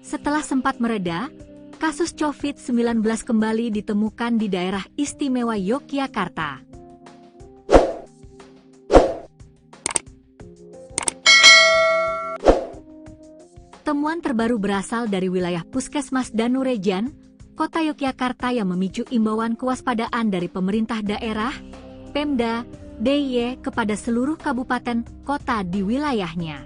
Setelah sempat mereda, kasus COVID-19 kembali ditemukan di daerah istimewa Yogyakarta. Temuan terbaru berasal dari wilayah Puskesmas Danurejan, Kota Yogyakarta yang memicu imbauan kewaspadaan dari pemerintah daerah, Pemda, DIY kepada seluruh kabupaten kota di wilayahnya.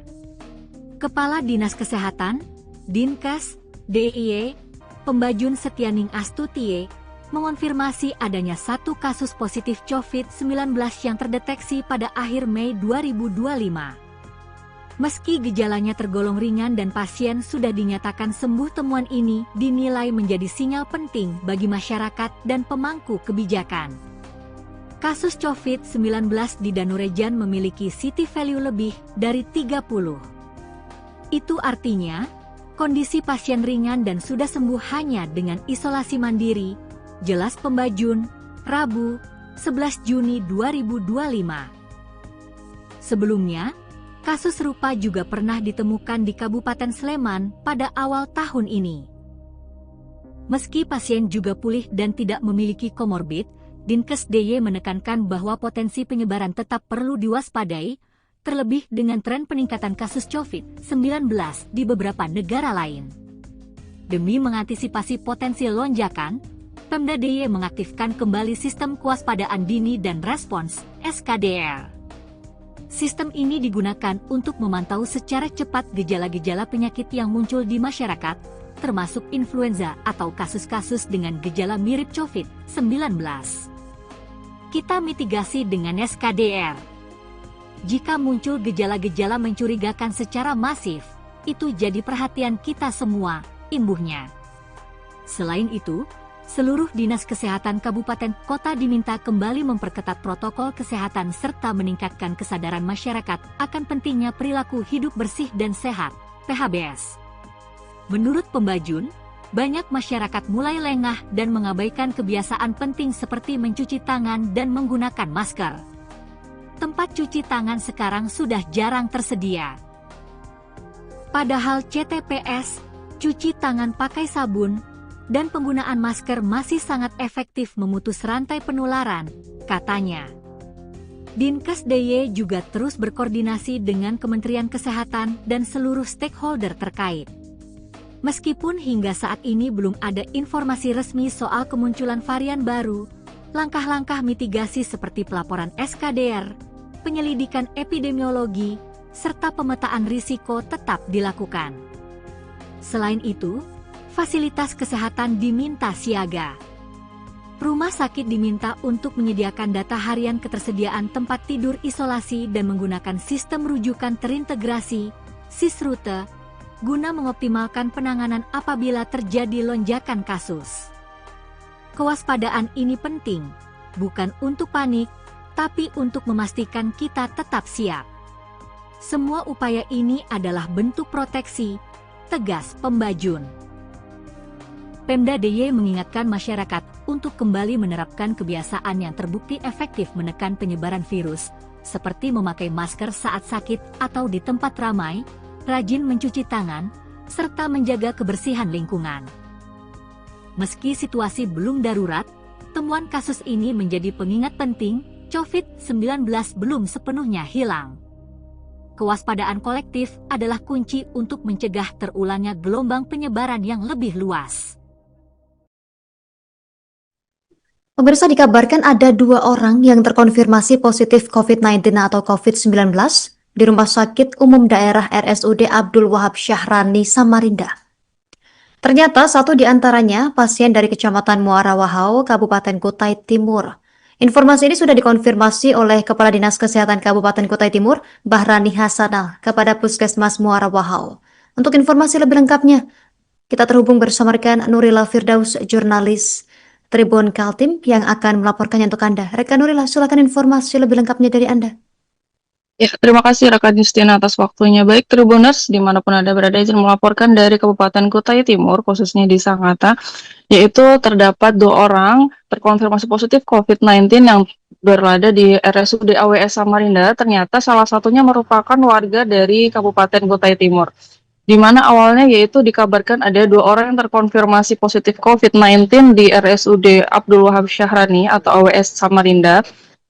Kepala Dinas Kesehatan, Dinkes, DIY, Pembajun Setianing Astutie, mengonfirmasi adanya satu kasus positif COVID-19 yang terdeteksi pada akhir Mei 2025. Meski gejalanya tergolong ringan dan pasien sudah dinyatakan sembuh, temuan ini dinilai menjadi sinyal penting bagi masyarakat dan pemangku kebijakan. Kasus COVID-19 di Danurejan memiliki city value lebih dari 30. Itu artinya, kondisi pasien ringan dan sudah sembuh hanya dengan isolasi mandiri, jelas Pembajun, Rabu, 11 Juni 2025. Sebelumnya, kasus serupa juga pernah ditemukan di Kabupaten Sleman pada awal tahun ini. Meski pasien juga pulih dan tidak memiliki komorbid, Dinkes DIY menekankan bahwa potensi penyebaran tetap perlu diwaspadai, terlebih dengan tren peningkatan kasus COVID-19 di beberapa negara lain. Demi mengantisipasi potensi lonjakan, Pemda DIY mengaktifkan kembali Sistem Kewaspadaan Dini dan Respons (SKDR). Sistem ini digunakan untuk memantau secara cepat gejala-gejala penyakit yang muncul di masyarakat, termasuk influenza atau kasus-kasus dengan gejala mirip COVID-19. Kita mitigasi dengan SKDR. Jika muncul gejala-gejala mencurigakan secara masif, itu jadi perhatian kita semua, imbuhnya. Selain itu, seluruh dinas kesehatan kabupaten kota diminta kembali memperketat protokol kesehatan serta meningkatkan kesadaran masyarakat akan pentingnya perilaku hidup bersih dan sehat, PHBS. Menurut Pembajun, banyak masyarakat mulai lengah dan mengabaikan kebiasaan penting seperti mencuci tangan dan menggunakan masker. Tempat cuci tangan sekarang sudah jarang tersedia. Padahal CTPS, cuci tangan pakai sabun, dan penggunaan masker masih sangat efektif memutus rantai penularan, katanya. Dinkes DIY juga terus berkoordinasi dengan Kementerian Kesehatan dan seluruh stakeholder terkait. Meskipun hingga saat ini belum ada informasi resmi soal kemunculan varian baru, langkah-langkah mitigasi seperti pelaporan SKDR, penyelidikan epidemiologi, serta pemetaan risiko tetap dilakukan. Selain itu, fasilitas kesehatan diminta siaga. Rumah sakit diminta untuk menyediakan data harian ketersediaan tempat tidur isolasi dan menggunakan sistem rujukan terintegrasi, SIS-Rute, guna mengoptimalkan penanganan apabila terjadi lonjakan kasus. Kewaspadaan ini penting, bukan untuk panik, tapi untuk memastikan kita tetap siap. Semua upaya ini adalah bentuk proteksi, tegas Pembajun. Pemda DIY mengingatkan masyarakat untuk kembali menerapkan kebiasaan yang terbukti efektif menekan penyebaran virus, seperti memakai masker saat sakit atau di tempat ramai, rajin mencuci tangan, serta menjaga kebersihan lingkungan. Meski situasi belum darurat, temuan kasus ini menjadi pengingat penting, COVID-19 belum sepenuhnya hilang. Kewaspadaan kolektif adalah kunci untuk mencegah terulangnya gelombang penyebaran yang lebih luas. Pemirsa, dikabarkan ada 2 orang yang terkonfirmasi positif COVID-19 atau COVID-19 di Rumah Sakit Umum Daerah RSUD Abdul Wahab Syahrani, Samarinda. Ternyata satu di antaranya pasien dari Kecamatan Muara Wahau, Kabupaten Kutai Timur. Informasi ini sudah dikonfirmasi oleh Kepala Dinas Kesehatan Kabupaten Kutai Timur, Bahrani Hasanah, kepada Puskesmas Muara Wahau. Untuk informasi lebih lengkapnya, kita terhubung bersama rekan Nurila Firdaus, jurnalis Tribun Kaltim yang akan melaporkannya untuk Anda. Rekan Nurila, silakan informasi lebih lengkapnya dari Anda. Ya, terima kasih rekan Justina atas waktunya. Baik, Tribuners, dimanapun Anda berada, izin melaporkan dari Kabupaten Kutai Timur, khususnya di Sangatta, yaitu terdapat 2 orang terkonfirmasi positif COVID-19 yang berada di RSUD AWS Samarinda. Ternyata salah satunya merupakan warga dari Kabupaten Kutai Timur. di mana awalnya yaitu dikabarkan ada 2 orang yang terkonfirmasi positif COVID-19 di RSUD Abdul Wahab Syahrani atau AWS Samarinda.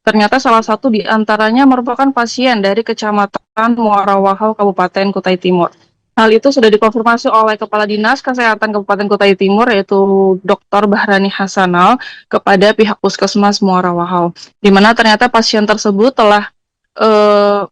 Ternyata salah satu di antaranya merupakan pasien dari Kecamatan Muara Wahau, Kabupaten Kutai Timur. Hal itu sudah dikonfirmasi oleh Kepala Dinas Kesehatan Kabupaten Kutai Timur, yaitu Dr. Bahrani Hasanal, kepada pihak Puskesmas Muara Wahau, di mana ternyata pasien tersebut telah eh,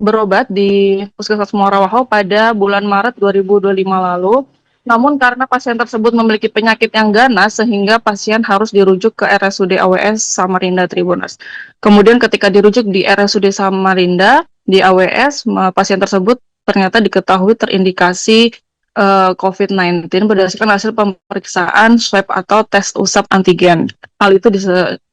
berobat di Puskesmas Muara Wahau pada bulan Maret 2025 lalu. Namun karena pasien tersebut memiliki penyakit yang ganas sehingga pasien harus dirujuk ke RSUD AWS Samarinda Tribuners. Kemudian ketika dirujuk di RSUD Samarinda di AWS, pasien tersebut ternyata diketahui terindikasi COVID-19 berdasarkan hasil pemeriksaan swab atau tes usap antigen. Hal itu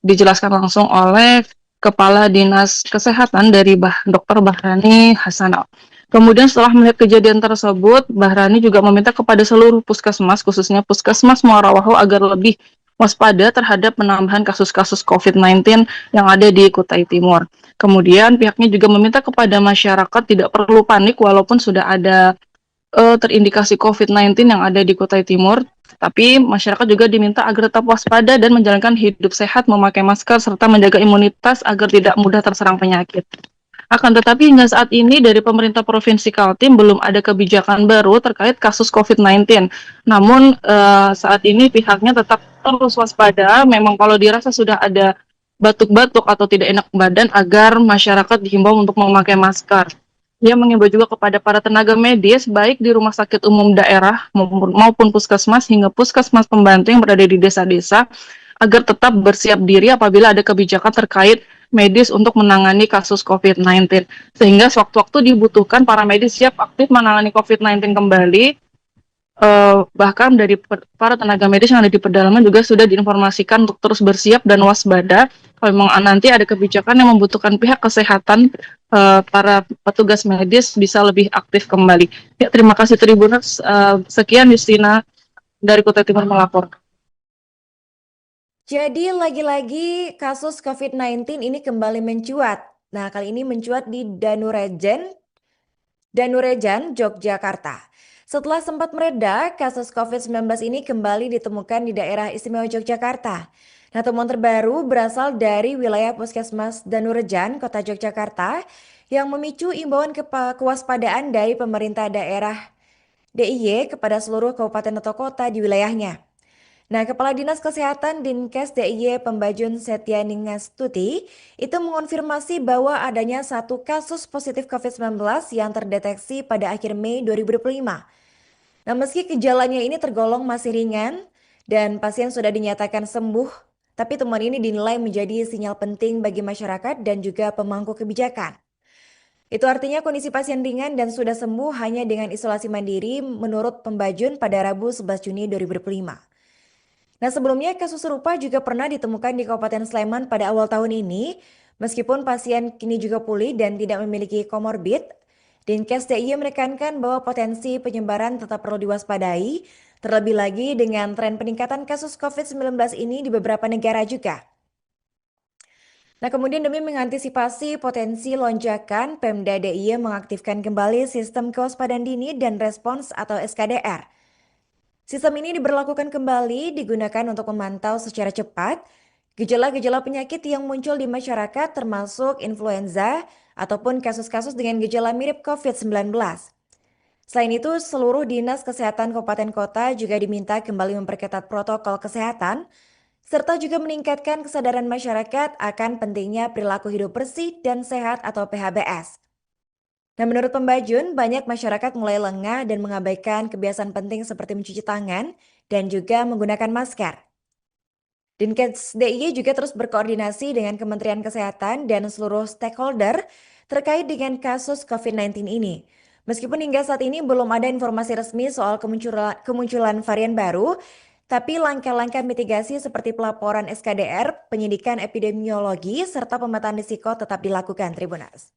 dijelaskan langsung oleh Kepala Dinas Kesehatan dari Dr. Bahrani Hasanal. Kemudian setelah melihat kejadian tersebut, Bahrani juga meminta kepada seluruh puskesmas, khususnya Puskesmas Muara Wahau, agar lebih waspada terhadap penambahan kasus-kasus COVID-19 yang ada di Kutai Timur. Kemudian pihaknya juga meminta kepada masyarakat tidak perlu panik walaupun sudah ada terindikasi COVID-19 yang ada di Kutai Timur, tapi masyarakat juga diminta agar tetap waspada dan menjalankan hidup sehat, memakai masker, serta menjaga imunitas agar tidak mudah terserang penyakit. Akan tetapi hingga saat ini dari pemerintah Provinsi Kaltim belum ada kebijakan baru terkait kasus COVID-19. Namun saat ini pihaknya tetap terus waspada, memang kalau dirasa sudah ada batuk-batuk atau tidak enak badan agar masyarakat dihimbau untuk memakai masker. Dia mengimbau juga kepada para tenaga medis, baik di rumah sakit umum daerah maupun puskesmas hingga puskesmas pembantu yang berada di desa-desa, agar tetap bersiap diri apabila ada kebijakan terkait medis untuk menangani kasus COVID-19. Sehingga sewaktu-waktu dibutuhkan para medis siap aktif menangani COVID-19 kembali. Bahkan dari para tenaga medis yang ada di pedalaman juga sudah diinformasikan untuk terus bersiap dan waspada kalau memang nanti ada kebijakan yang membutuhkan pihak kesehatan, para petugas medis bisa lebih aktif kembali. Ya, terima kasih Tribuners. Sekian Justina dari Kutai Timur melapor. Jadi lagi-lagi kasus COVID-19 ini kembali mencuat. Nah, kali ini mencuat di Danurejan, Yogyakarta. Setelah sempat mereda, kasus COVID-19 ini kembali ditemukan di daerah istimewa Yogyakarta. Nah, temuan terbaru berasal dari wilayah Puskesmas Danurejan, Kota Yogyakarta, yang memicu imbauan kewaspadaan dari pemerintah daerah DIY kepada seluruh kabupaten atau kota di wilayahnya. Nah, Kepala Dinas Kesehatan Dinkes DIY Pembajun Setyaningastuti itu mengonfirmasi bahwa adanya satu kasus positif COVID-19 yang terdeteksi pada akhir Mei 2025. Nah, meski gejalanya ini tergolong masih ringan dan pasien sudah dinyatakan sembuh, tapi temuan ini dinilai menjadi sinyal penting bagi masyarakat dan juga pemangku kebijakan. Itu artinya kondisi pasien ringan dan sudah sembuh hanya dengan isolasi mandiri menurut Pembajun pada Rabu 11 Juni 2025. Nah, sebelumnya kasus serupa juga pernah ditemukan di Kabupaten Sleman pada awal tahun ini. Meskipun pasien kini juga pulih dan tidak memiliki komorbid, Dinkes DIY menekankan bahwa potensi penyebaran tetap perlu diwaspadai, terlebih lagi dengan tren peningkatan kasus COVID-19 ini di beberapa negara juga. Nah, kemudian demi mengantisipasi potensi lonjakan, Pemda DIY mengaktifkan kembali sistem kewaspadaan dini dan respons atau SKDR. Sistem ini diberlakukan kembali digunakan untuk memantau secara cepat gejala-gejala penyakit yang muncul di masyarakat termasuk influenza ataupun kasus-kasus dengan gejala mirip COVID-19. Selain itu, seluruh dinas kesehatan kabupaten kota juga diminta kembali memperketat protokol kesehatan serta juga meningkatkan kesadaran masyarakat akan pentingnya perilaku hidup bersih dan sehat atau PHBS. Nah, menurut Pembajun, banyak masyarakat mulai lengah dan mengabaikan kebiasaan penting seperti mencuci tangan dan juga menggunakan masker. Dinkes DIY juga terus berkoordinasi dengan Kementerian Kesehatan dan seluruh stakeholder terkait dengan kasus COVID-19 ini. Meskipun hingga saat ini belum ada informasi resmi soal kemunculan varian baru, tapi langkah-langkah mitigasi seperti pelaporan SKDR, penyidikan epidemiologi, serta pemetaan risiko tetap dilakukan, Tribunas.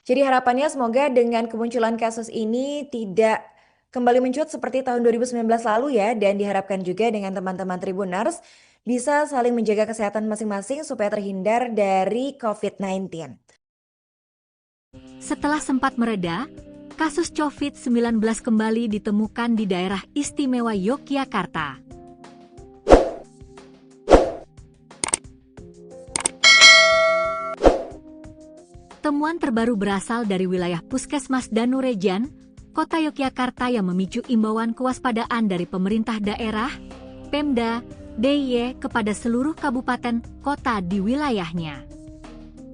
Jadi harapannya semoga dengan kemunculan kasus ini tidak kembali mencuat seperti tahun 2019 lalu ya, dan diharapkan juga dengan teman-teman Tribuners bisa saling menjaga kesehatan masing-masing supaya terhindar dari COVID-19. Setelah sempat mereda, Kasus COVID-19 kembali ditemukan di daerah istimewa Yogyakarta. Temuan terbaru berasal dari wilayah Puskesmas Danurejan, Kota Yogyakarta yang memicu imbauan kewaspadaan dari pemerintah daerah, Pemda, DIY kepada seluruh kabupaten kota di wilayahnya.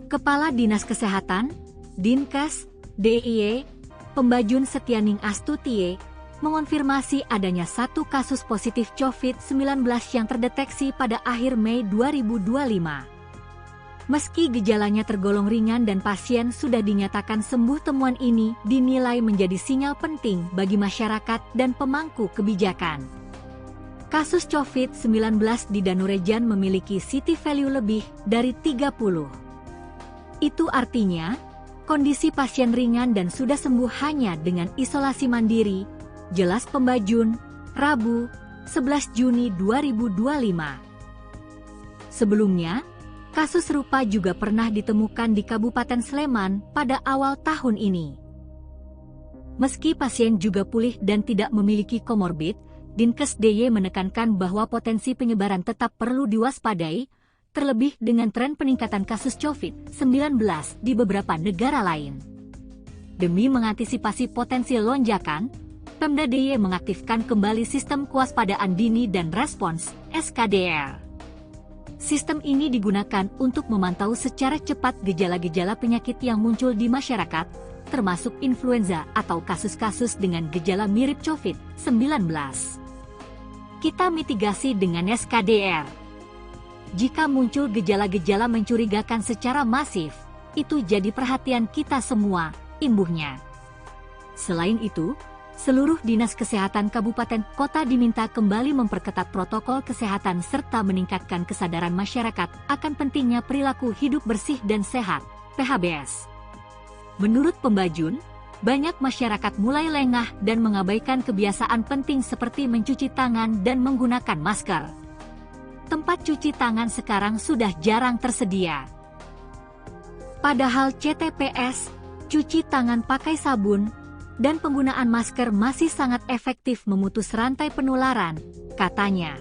Kepala Dinas Kesehatan, Dinkes, DIY, Pembajun Setianing Astutie, mengonfirmasi adanya satu kasus positif COVID-19 yang terdeteksi pada akhir Mei 2025. Meski gejalanya tergolong ringan dan pasien sudah dinyatakan sembuh, temuan ini dinilai menjadi sinyal penting bagi masyarakat dan pemangku kebijakan. Kasus COVID-19 di Danurejan memiliki city value lebih dari 30. Itu artinya, kondisi pasien ringan dan sudah sembuh hanya dengan isolasi mandiri, jelas Pembajun, Rabu, 11 Juni 2025. Sebelumnya, kasus serupa juga pernah ditemukan di Kabupaten Sleman pada awal tahun ini. Meski pasien juga pulih dan tidak memiliki komorbid, Dinkes DIY menekankan bahwa potensi penyebaran tetap perlu diwaspadai, terlebih dengan tren peningkatan kasus COVID-19 di beberapa negara lain. Demi mengantisipasi potensi lonjakan, Pemda DIY mengaktifkan kembali Sistem Kewaspadaan Dini dan Respons (SKDR). Sistem ini digunakan untuk memantau secara cepat gejala-gejala penyakit yang muncul di masyarakat, termasuk influenza atau kasus-kasus dengan gejala mirip COVID-19. Kita mitigasi dengan SKDR. Jika muncul gejala-gejala mencurigakan secara masif, itu jadi perhatian kita semua, imbuhnya. Selain itu, seluruh dinas kesehatan kabupaten kota diminta kembali memperketat protokol kesehatan serta meningkatkan kesadaran masyarakat akan pentingnya perilaku hidup bersih dan sehat, PHBS. Menurut Pembajun, banyak masyarakat mulai lengah dan mengabaikan kebiasaan penting seperti mencuci tangan dan menggunakan masker. Tempat cuci tangan sekarang sudah jarang tersedia. Padahal CTPS, cuci tangan pakai sabun, dan penggunaan masker masih sangat efektif memutus rantai penularan, katanya.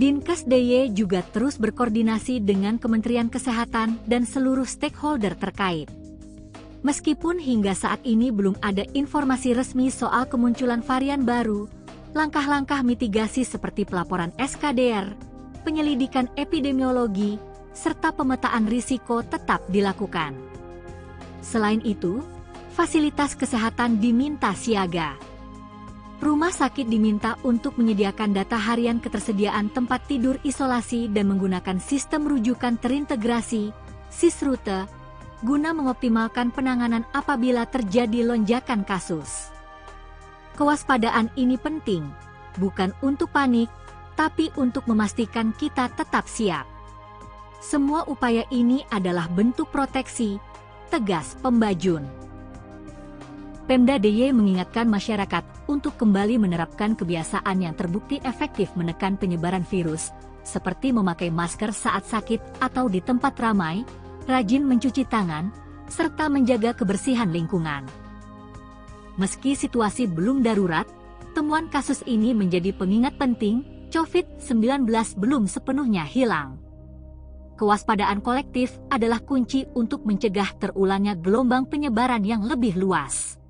Dinkes DIY juga terus berkoordinasi dengan Kementerian Kesehatan dan seluruh stakeholder terkait. Meskipun hingga saat ini belum ada informasi resmi soal kemunculan varian baru, langkah-langkah mitigasi seperti pelaporan SKDR, penyelidikan epidemiologi, serta pemetaan risiko tetap dilakukan. Selain itu, fasilitas kesehatan diminta siaga. Rumah sakit diminta untuk menyediakan data harian ketersediaan tempat tidur isolasi dan menggunakan sistem rujukan terintegrasi, SIS-Rute, guna mengoptimalkan penanganan apabila terjadi lonjakan kasus. Kewaspadaan ini penting, bukan untuk panik, tapi untuk memastikan kita tetap siap. Semua upaya ini adalah bentuk proteksi, tegas Pembajun. Pemda DIY mengingatkan masyarakat untuk kembali menerapkan kebiasaan yang terbukti efektif menekan penyebaran virus, seperti memakai masker saat sakit atau di tempat ramai, rajin mencuci tangan, serta menjaga kebersihan lingkungan. Meski situasi belum darurat, temuan kasus ini menjadi pengingat penting, COVID-19 belum sepenuhnya hilang. Kewaspadaan kolektif adalah kunci untuk mencegah terulangnya gelombang penyebaran yang lebih luas.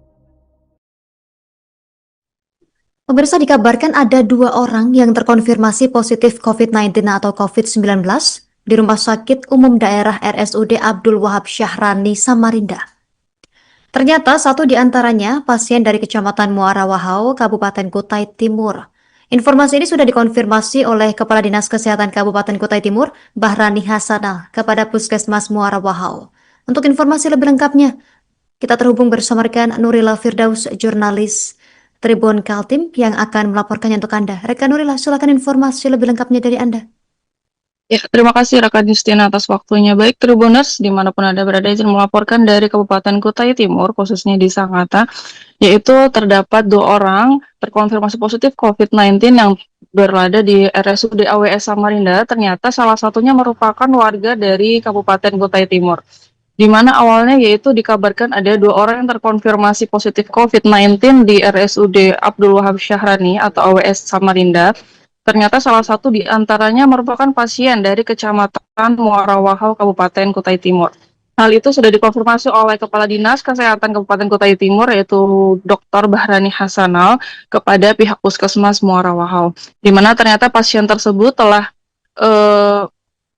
Pemirsa, dikabarkan ada 2 orang yang terkonfirmasi positif COVID-19 atau COVID-19 di Rumah Sakit Umum Daerah RSUD Abdul Wahab Syahrani, Samarinda. Ternyata satu di antaranya pasien dari Kecamatan Muara Wahau, Kabupaten Kutai Timur. Informasi ini sudah dikonfirmasi oleh Kepala Dinas Kesehatan Kabupaten Kutai Timur, Bahrani Hasanah, kepada Puskesmas Muara Wahau. Untuk informasi lebih lengkapnya, kita terhubung bersama rekan Nurila Firdaus, jurnalis Tribun Kaltim yang akan melaporkannya untuk Anda. Rekan Nurila, silakan informasi lebih lengkapnya dari Anda. Ya, terima kasih rekan Justina atas waktunya. Baik Tribuners, dimanapun Anda berada, izin melaporkan dari Kabupaten Kutai Timur, khususnya di Sangatta, yaitu terdapat 2 orang terkonfirmasi positif COVID-19 yang berada di RSUD AWS Samarinda. Ternyata salah satunya merupakan warga dari Kabupaten Kutai Timur. di mana awalnya yaitu dikabarkan ada 2 orang yang terkonfirmasi positif COVID-19 di RSUD Abdul Wahab Syahrani atau AWS Samarinda. Ternyata salah satu di antaranya merupakan pasien dari Kecamatan Muara Wahau, Kabupaten Kutai Timur. Hal itu sudah dikonfirmasi oleh Kepala Dinas Kesehatan Kabupaten Kutai Timur yaitu Dr. Bahrani Hasanal kepada pihak Puskesmas Muara Wahau, di mana ternyata pasien tersebut telah eh,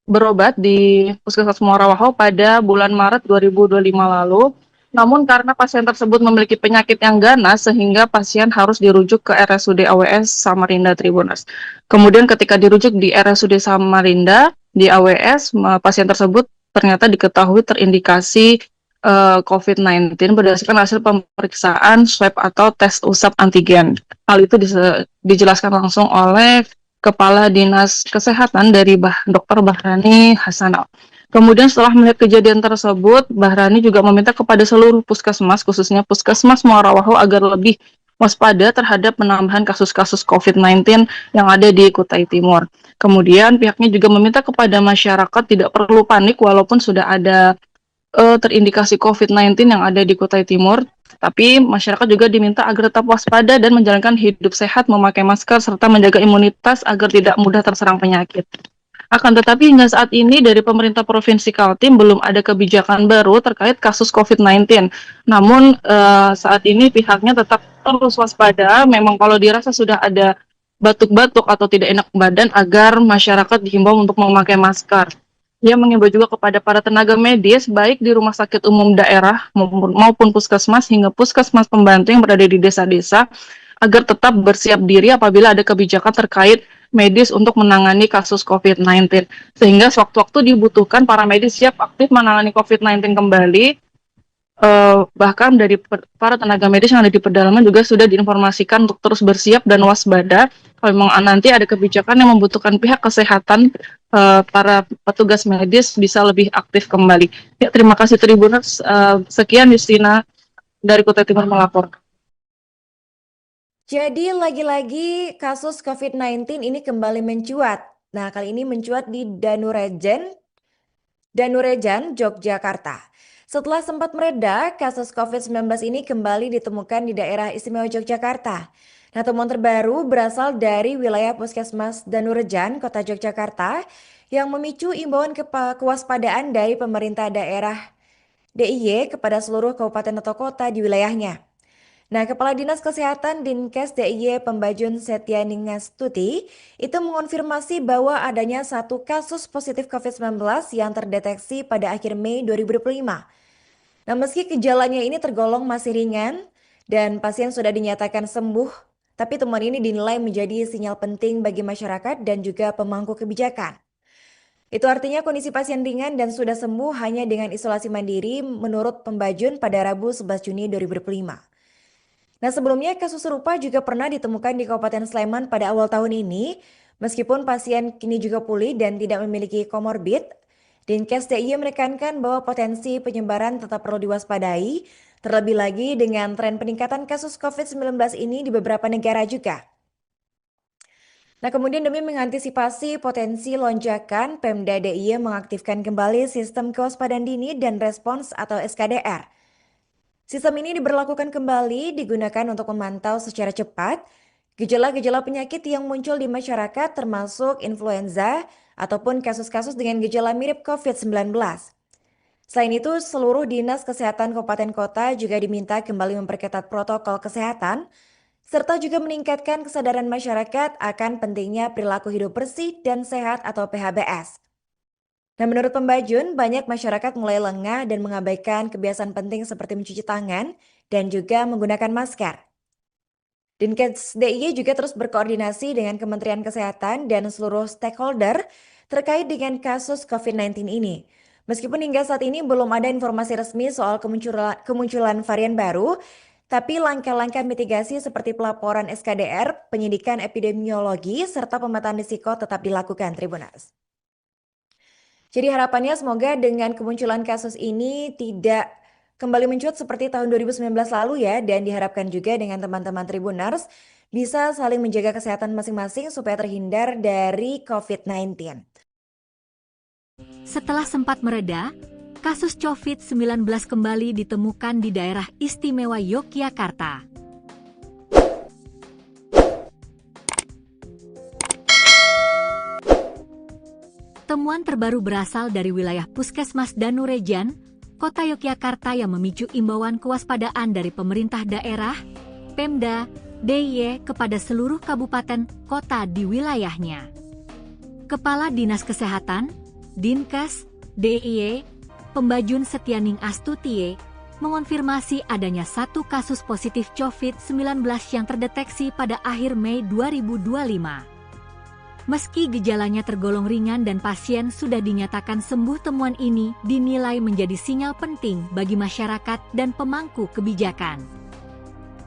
berobat di Puskesmas Muara Wahau pada bulan Maret 2025 lalu. Namun karena pasien tersebut memiliki penyakit yang ganas sehingga pasien harus dirujuk ke RSUD AWS Samarinda Tribuners. Kemudian ketika dirujuk di RSUD Samarinda di AWS, pasien tersebut ternyata diketahui terindikasi COVID-19 berdasarkan hasil pemeriksaan swab atau tes usap antigen. Hal itu dijelaskan langsung oleh Kepala Dinas Kesehatan dari Dr. Bahrani Hasanal. Kemudian setelah melihat kejadian tersebut, Bahrani juga meminta kepada seluruh puskesmas, khususnya Puskesmas Muara Wahau agar lebih waspada terhadap penambahan kasus-kasus COVID-19 yang ada di Kutai Timur. Kemudian pihaknya juga meminta kepada masyarakat tidak perlu panik walaupun sudah ada terindikasi COVID-19 yang ada di Kutai Timur, tapi masyarakat juga diminta agar tetap waspada dan menjalankan hidup sehat, memakai masker, serta menjaga imunitas agar tidak mudah terserang penyakit. Akan tetapi hingga saat ini dari pemerintah Provinsi Kaltim belum ada kebijakan baru terkait kasus COVID-19. Namun saat ini pihaknya tetap terus waspada, memang kalau dirasa sudah ada batuk-batuk atau tidak enak badan agar masyarakat dihimbau untuk memakai masker. Ia mengimbau juga kepada para tenaga medis, baik di rumah sakit umum daerah maupun puskesmas hingga puskesmas pembantu yang berada di desa-desa, agar tetap bersiap diri apabila ada kebijakan terkait medis untuk menangani kasus COVID-19. Sehingga sewaktu-waktu dibutuhkan para medis siap aktif menangani COVID-19 kembali. Bahkan dari para tenaga medis yang ada di pedalaman juga sudah diinformasikan untuk terus bersiap dan waspada kalau memang nanti ada kebijakan yang membutuhkan pihak kesehatan, para petugas medis bisa lebih aktif kembali. Ya, terima kasih Tribuners. Sekian Justina dari Kutai Timur melaporkan. Jadi lagi-lagi kasus COVID-19 ini kembali mencuat. Nah, kali ini mencuat di Danurejan, Yogyakarta. Setelah sempat mereda, kasus COVID-19 ini kembali ditemukan di daerah istimewa Yogyakarta. Nah, temuan terbaru berasal dari wilayah Puskesmas Danurejan, Kota Yogyakarta, yang memicu imbauan kewaspadaan dari pemerintah daerah DIY kepada seluruh kabupaten atau kota di wilayahnya. Nah, Kepala Dinas Kesehatan Dinkes DIY Pembajun Setyaningastuti itu mengonfirmasi bahwa adanya satu kasus positif COVID-19 yang terdeteksi pada akhir Mei 2025. Nah, meski gejalanya ini tergolong masih ringan dan pasien sudah dinyatakan sembuh, tapi temuan ini dinilai menjadi sinyal penting bagi masyarakat dan juga pemangku kebijakan. Itu artinya kondisi pasien ringan dan sudah sembuh hanya dengan isolasi mandiri menurut Pembajun pada Rabu 11 Juni 2025. Nah, sebelumnya kasus serupa juga pernah ditemukan di Kabupaten Sleman pada awal tahun ini. Meskipun pasien kini juga pulih dan tidak memiliki komorbid, Dinkes DIY menekankan bahwa potensi penyebaran tetap perlu diwaspadai, terlebih lagi dengan tren peningkatan kasus COVID-19 ini di beberapa negara juga. Nah, kemudian demi mengantisipasi potensi lonjakan, Pemda DIY mengaktifkan kembali sistem kewaspadaan dini dan respons atau SKDR. Sistem ini diberlakukan kembali digunakan untuk memantau secara cepat gejala-gejala penyakit yang muncul di masyarakat termasuk influenza ataupun kasus-kasus dengan gejala mirip COVID-19. Selain itu, seluruh dinas kesehatan kabupaten kota juga diminta kembali memperketat protokol kesehatan serta juga meningkatkan kesadaran masyarakat akan pentingnya perilaku hidup bersih dan sehat atau PHBS. Nah, menurut Pembajun, banyak masyarakat mulai lengah dan mengabaikan kebiasaan penting seperti mencuci tangan dan juga menggunakan masker. Dinkes DIY juga terus berkoordinasi dengan Kementerian Kesehatan dan seluruh stakeholder terkait dengan kasus COVID-19 ini. Meskipun hingga saat ini belum ada informasi resmi soal kemunculan varian baru, tapi langkah-langkah mitigasi seperti pelaporan SKDR, penyidikan epidemiologi, serta pemetaan risiko tetap dilakukan, Tribunas. Jadi harapannya semoga dengan kemunculan kasus ini tidak kembali mencuat seperti tahun 2019 lalu ya, dan diharapkan juga dengan teman-teman Tribuners bisa saling menjaga kesehatan masing-masing supaya terhindar dari COVID-19. Setelah sempat mereda, kasus COVID-19 kembali ditemukan di daerah istimewa Yogyakarta. Temuan terbaru berasal dari wilayah Puskesmas Danurejan, Kota Yogyakarta yang memicu imbauan kewaspadaan dari pemerintah daerah, Pemda, DIY kepada seluruh kabupaten kota di wilayahnya. Kepala Dinas Kesehatan, Dinkes, DIY, Pembajun Setianing Astutie, mengonfirmasi adanya satu kasus positif COVID-19 yang terdeteksi pada akhir Mei 2025. Meski gejalanya tergolong ringan dan pasien sudah dinyatakan sembuh, temuan ini dinilai menjadi sinyal penting bagi masyarakat dan pemangku kebijakan.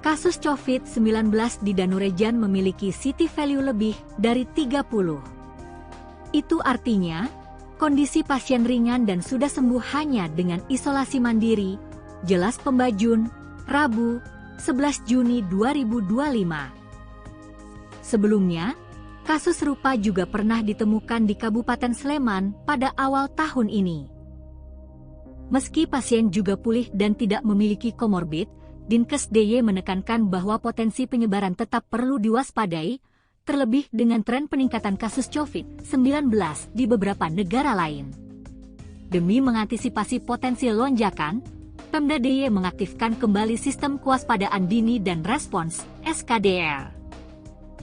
Kasus COVID-19 di Danurejan memiliki city value lebih dari 30. Itu artinya, kondisi pasien ringan dan sudah sembuh hanya dengan isolasi mandiri, jelas Pembajun, Rabu, 11 Juni 2025. Sebelumnya, kasus serupa juga pernah ditemukan di Kabupaten Sleman pada awal tahun ini. Meski pasien juga pulih dan tidak memiliki komorbid, Dinkes DIY menekankan bahwa potensi penyebaran tetap perlu diwaspadai, terlebih dengan tren peningkatan kasus COVID-19 di beberapa negara lain. Demi mengantisipasi potensi lonjakan, Pemda DIY mengaktifkan kembali Sistem Kewaspadaan Dini dan Respons (SKDR).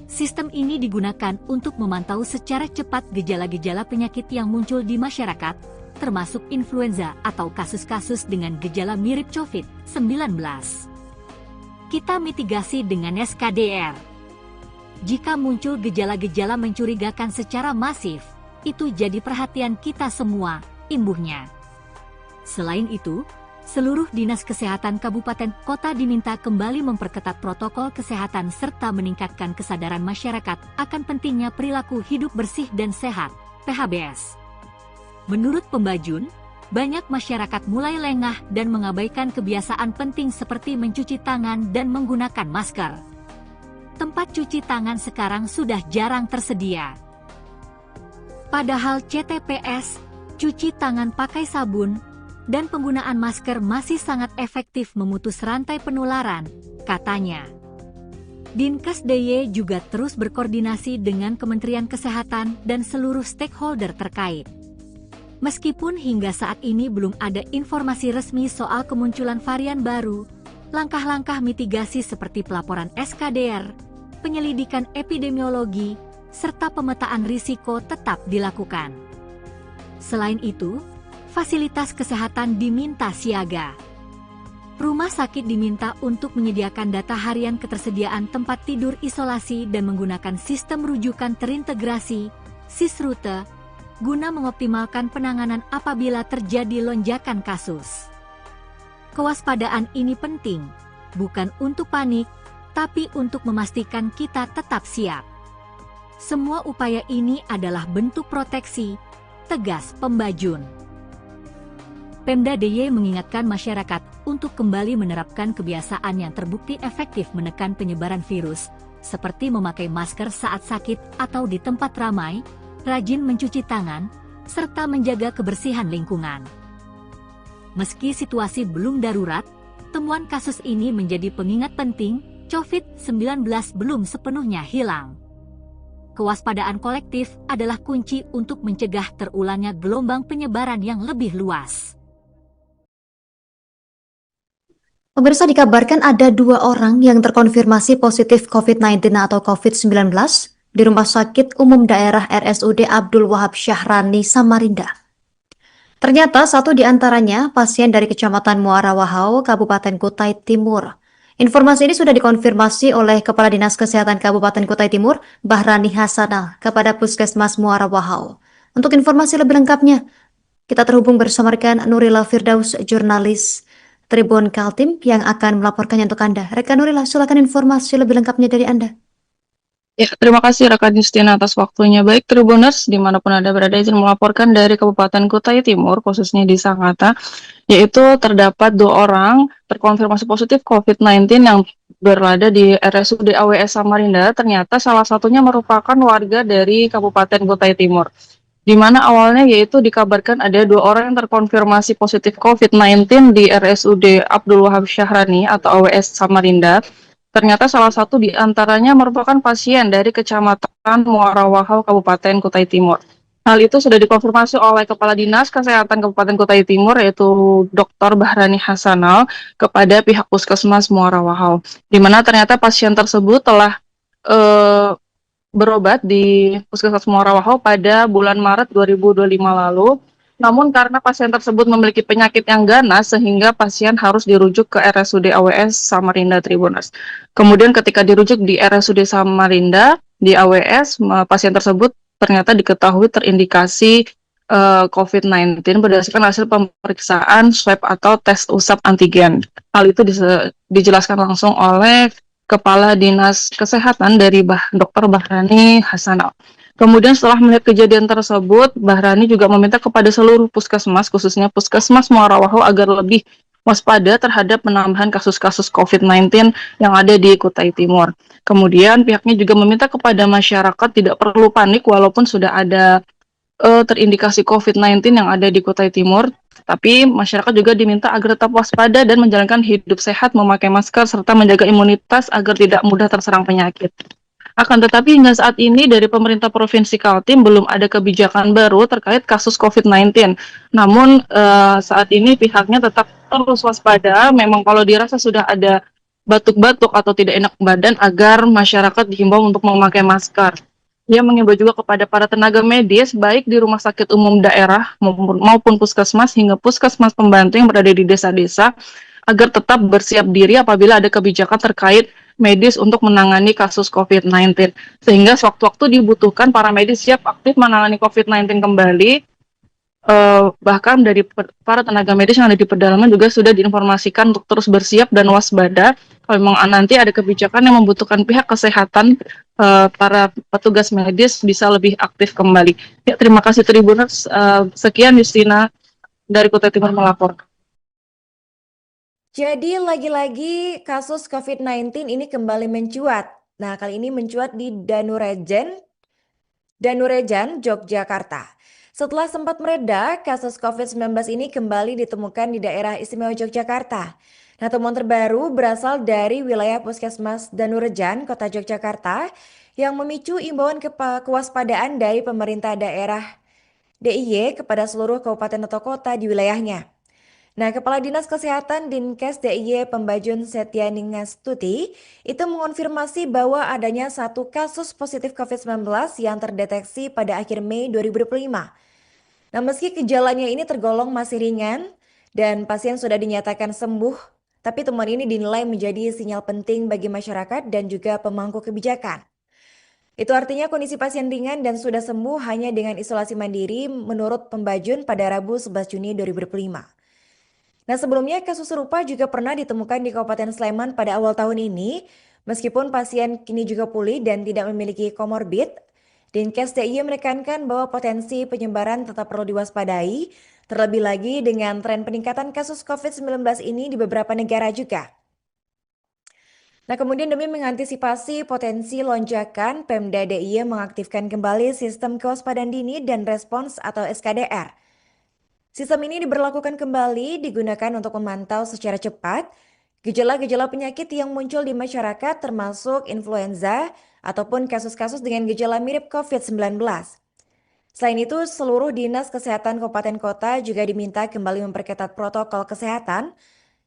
Sistem ini digunakan untuk memantau secara cepat gejala-gejala penyakit yang muncul di masyarakat, termasuk influenza atau kasus-kasus dengan gejala mirip COVID-19. Kita mitigasi dengan SKDR. Jika muncul gejala-gejala mencurigakan secara masif, itu jadi perhatian kita semua, imbuhnya. Selain itu, seluruh dinas kesehatan kabupaten kota diminta kembali memperketat protokol kesehatan serta meningkatkan kesadaran masyarakat akan pentingnya perilaku hidup bersih dan sehat, PHBS. Menurut Pembajun, banyak masyarakat mulai lengah dan mengabaikan kebiasaan penting seperti mencuci tangan dan menggunakan masker. Tempat cuci tangan sekarang sudah jarang tersedia. Padahal CTPS, cuci tangan pakai sabun, dan penggunaan masker masih sangat efektif memutus rantai penularan, katanya. Dinkes DIY juga terus berkoordinasi dengan Kementerian Kesehatan dan seluruh stakeholder terkait. Meskipun hingga saat ini belum ada informasi resmi soal kemunculan varian baru, langkah-langkah mitigasi seperti pelaporan SKDR, penyelidikan epidemiologi, serta pemetaan risiko tetap dilakukan. Selain itu, fasilitas kesehatan diminta siaga. Rumah sakit diminta untuk menyediakan data harian ketersediaan tempat tidur isolasi dan menggunakan sistem rujukan terintegrasi, SIS-Rute, guna mengoptimalkan penanganan apabila terjadi lonjakan kasus. Kewaspadaan ini penting, bukan untuk panik, tapi untuk memastikan kita tetap siap. Semua upaya ini adalah bentuk proteksi, tegas Pembajun. Pemda DIY mengingatkan masyarakat untuk kembali menerapkan kebiasaan yang terbukti efektif menekan penyebaran virus, seperti memakai masker saat sakit atau di tempat ramai, rajin mencuci tangan, serta menjaga kebersihan lingkungan. Meski situasi belum darurat, temuan kasus ini menjadi pengingat penting, COVID-19 belum sepenuhnya hilang. Kewaspadaan kolektif adalah kunci untuk mencegah terulangnya gelombang penyebaran yang lebih luas. Pemirsa, dikabarkan ada 2 orang yang terkonfirmasi positif COVID-19 atau COVID-19 di Rumah Sakit Umum Daerah RSUD Abdul Wahab Syahrani, Samarinda. Ternyata satu di antaranya pasien dari Kecamatan Muara Wahau, Kabupaten Kutai Timur. Informasi ini sudah dikonfirmasi oleh Kepala Dinas Kesehatan Kabupaten Kutai Timur, Bahrani Hasanah, kepada Puskesmas Muara Wahau. Untuk informasi lebih lengkapnya, kita terhubung bersama rekan Nurila Firdaus, jurnalis Tribun Kaltim yang akan melaporkannya untuk Anda. Rekan Nurila, silakan informasi lebih lengkapnya dari Anda. Ya, terima kasih rekan Justina atas waktunya. Baik Tribuners, dimanapun Anda berada, izin melaporkan dari Kabupaten Kutai Timur, khususnya di Sangatta, yaitu terdapat 2 orang terkonfirmasi positif COVID-19 yang berada di RSUD AWS Samarinda. Ternyata salah satunya merupakan warga dari Kabupaten Kutai Timur. di mana awalnya yaitu dikabarkan ada 2 orang yang terkonfirmasi positif COVID-19 di RSUD Abdul Wahab Syahrani atau AWS Samarinda. Ternyata salah satu di antaranya merupakan pasien dari Kecamatan Muara Wahau, Kabupaten Kutai Timur. Hal itu sudah dikonfirmasi oleh Kepala Dinas Kesehatan Kabupaten Kutai Timur, yaitu Dr. Bahrani Hasanal, kepada pihak Puskesmas Muara Wahau, di mana ternyata pasien tersebut telah eh, berobat di Puskesmas Muara Wahau pada bulan Maret 2025 lalu. Namun karena pasien tersebut memiliki penyakit yang ganas sehingga pasien harus dirujuk ke RSUD AWS Samarinda Tribuners. Kemudian ketika dirujuk di RSUD Samarinda di AWS, pasien tersebut ternyata diketahui terindikasi COVID-19 berdasarkan hasil pemeriksaan swab atau tes usap antigen. Hal itu dijelaskan langsung oleh Kepala Dinas Kesehatan dari Dr. Bahrani Hasanal. Kemudian setelah melihat kejadian tersebut, Bahrani juga meminta kepada seluruh puskesmas, khususnya Puskesmas Muara Wahau, agar lebih waspada terhadap penambahan kasus-kasus COVID-19 yang ada di Kutai Timur. Kemudian pihaknya juga meminta kepada masyarakat tidak perlu panik walaupun sudah ada terindikasi COVID-19 yang ada di Kutai Timur, tapi masyarakat juga diminta agar tetap waspada dan menjalankan hidup sehat, memakai masker, serta menjaga imunitas agar tidak mudah terserang penyakit. Akan tetapi hingga saat ini dari pemerintah Provinsi Kaltim belum ada kebijakan baru terkait kasus COVID-19. Namun saat ini pihaknya tetap terus waspada, memang kalau dirasa sudah ada batuk-batuk atau tidak enak badan agar masyarakat dihimbau untuk memakai masker. Ia mengimbau juga kepada para tenaga medis, baik di rumah sakit umum daerah maupun puskesmas hingga puskesmas pembantu yang berada di desa-desa, agar tetap bersiap diri apabila ada kebijakan terkait medis untuk menangani kasus COVID-19. Sehingga sewaktu-waktu dibutuhkan para medis siap aktif menangani COVID-19 kembali. Bahkan dari para tenaga medis yang ada di pedalaman juga sudah diinformasikan untuk terus bersiap dan waspada kalau memang nanti ada kebijakan yang membutuhkan pihak kesehatan, para petugas medis bisa lebih aktif kembali. Ya, terima kasih Tribuners. Sekian Justina dari Kutai Timur melapor. Jadi lagi-lagi kasus COVID-19 ini kembali mencuat. Nah, kali ini mencuat di Danurejan, Yogyakarta. Setelah sempat mereda, kasus COVID-19 ini kembali ditemukan di daerah istimewa Yogyakarta. Nah, temuan terbaru berasal dari wilayah Puskesmas Danurejan, Kota Yogyakarta, yang memicu imbauan kewaspadaan dari pemerintah daerah DIY kepada seluruh kabupaten atau kota di wilayahnya. Nah, Kepala Dinas Kesehatan Dinkes DIY Pembajun Setyaningastuti itu mengonfirmasi bahwa adanya satu kasus positif COVID-19 yang terdeteksi pada akhir Mei 2025. Nah, meski gejalanya ini tergolong masih ringan dan pasien sudah dinyatakan sembuh, tapi temuan ini dinilai menjadi sinyal penting bagi masyarakat dan juga pemangku kebijakan. Itu artinya kondisi pasien ringan dan sudah sembuh hanya dengan isolasi mandiri menurut Pembajun pada Rabu 11 Juni 2025. Nah, sebelumnya kasus serupa juga pernah ditemukan di Kabupaten Sleman pada awal tahun ini. Meskipun pasien kini juga pulih dan tidak memiliki komorbid, Dinkes DIY menekankan bahwa potensi penyebaran tetap perlu diwaspadai, terlebih lagi dengan tren peningkatan kasus COVID-19 ini di beberapa negara juga. Nah, kemudian demi mengantisipasi potensi lonjakan, Pemda DIY mengaktifkan kembali sistem kewaspadaan dini dan respons atau SKDR. Sistem ini diberlakukan kembali digunakan untuk memantau secara cepat gejala-gejala penyakit yang muncul di masyarakat termasuk influenza ataupun kasus-kasus dengan gejala mirip COVID-19. Selain itu, seluruh dinas kesehatan kabupaten kota juga diminta kembali memperketat protokol kesehatan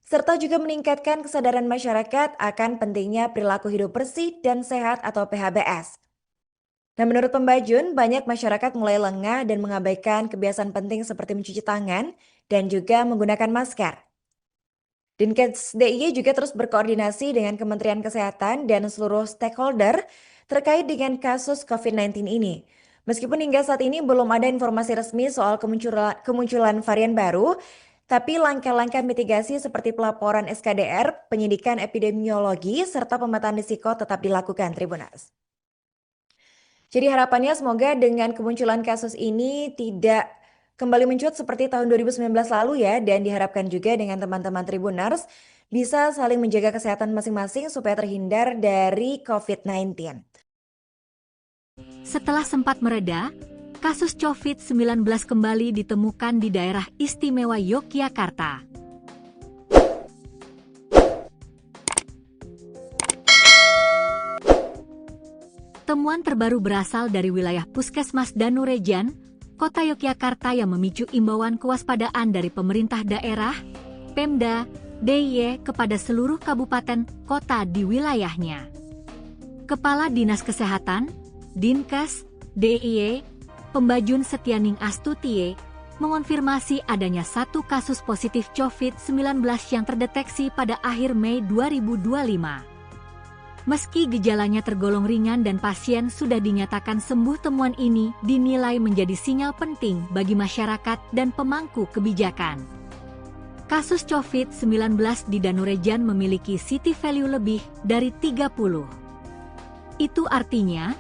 serta juga meningkatkan kesadaran masyarakat akan pentingnya perilaku hidup bersih dan sehat atau PHBS. Nah, menurut Pembajun, banyak masyarakat mulai lengah dan mengabaikan kebiasaan penting seperti mencuci tangan dan juga menggunakan masker. Dinkes DIY juga terus berkoordinasi dengan Kementerian Kesehatan dan seluruh stakeholder terkait dengan kasus COVID-19 ini. Meskipun hingga saat ini belum ada informasi resmi soal kemunculan varian baru, tapi langkah-langkah mitigasi seperti pelaporan SKDR, penyidikan epidemiologi, serta pemetaan risiko tetap dilakukan, Tribunas. Jadi harapannya semoga dengan kemunculan kasus ini tidak kembali mencuat seperti tahun 2019 lalu ya, dan diharapkan juga dengan teman-teman Tribuners bisa saling menjaga kesehatan masing-masing supaya terhindar dari COVID-19. Setelah sempat mereda, Kasus COVID-19 kembali ditemukan di daerah istimewa Yogyakarta. Temuan terbaru berasal dari wilayah Puskesmas Danurejan, Kota Yogyakarta yang memicu imbauan kewaspadaan dari pemerintah daerah, Pemda, DIY kepada seluruh kabupaten kota di wilayahnya. Kepala Dinas Kesehatan, Dinkes, DIY, Pembajun Setianing Astutie, mengonfirmasi adanya satu kasus positif COVID-19 yang terdeteksi pada akhir Mei 2025. Meski gejalanya tergolong ringan dan pasien sudah dinyatakan sembuh, temuan ini dinilai menjadi sinyal penting bagi masyarakat dan pemangku kebijakan. Kasus COVID-19 di Danurejan memiliki city value lebih dari 30. Itu artinya,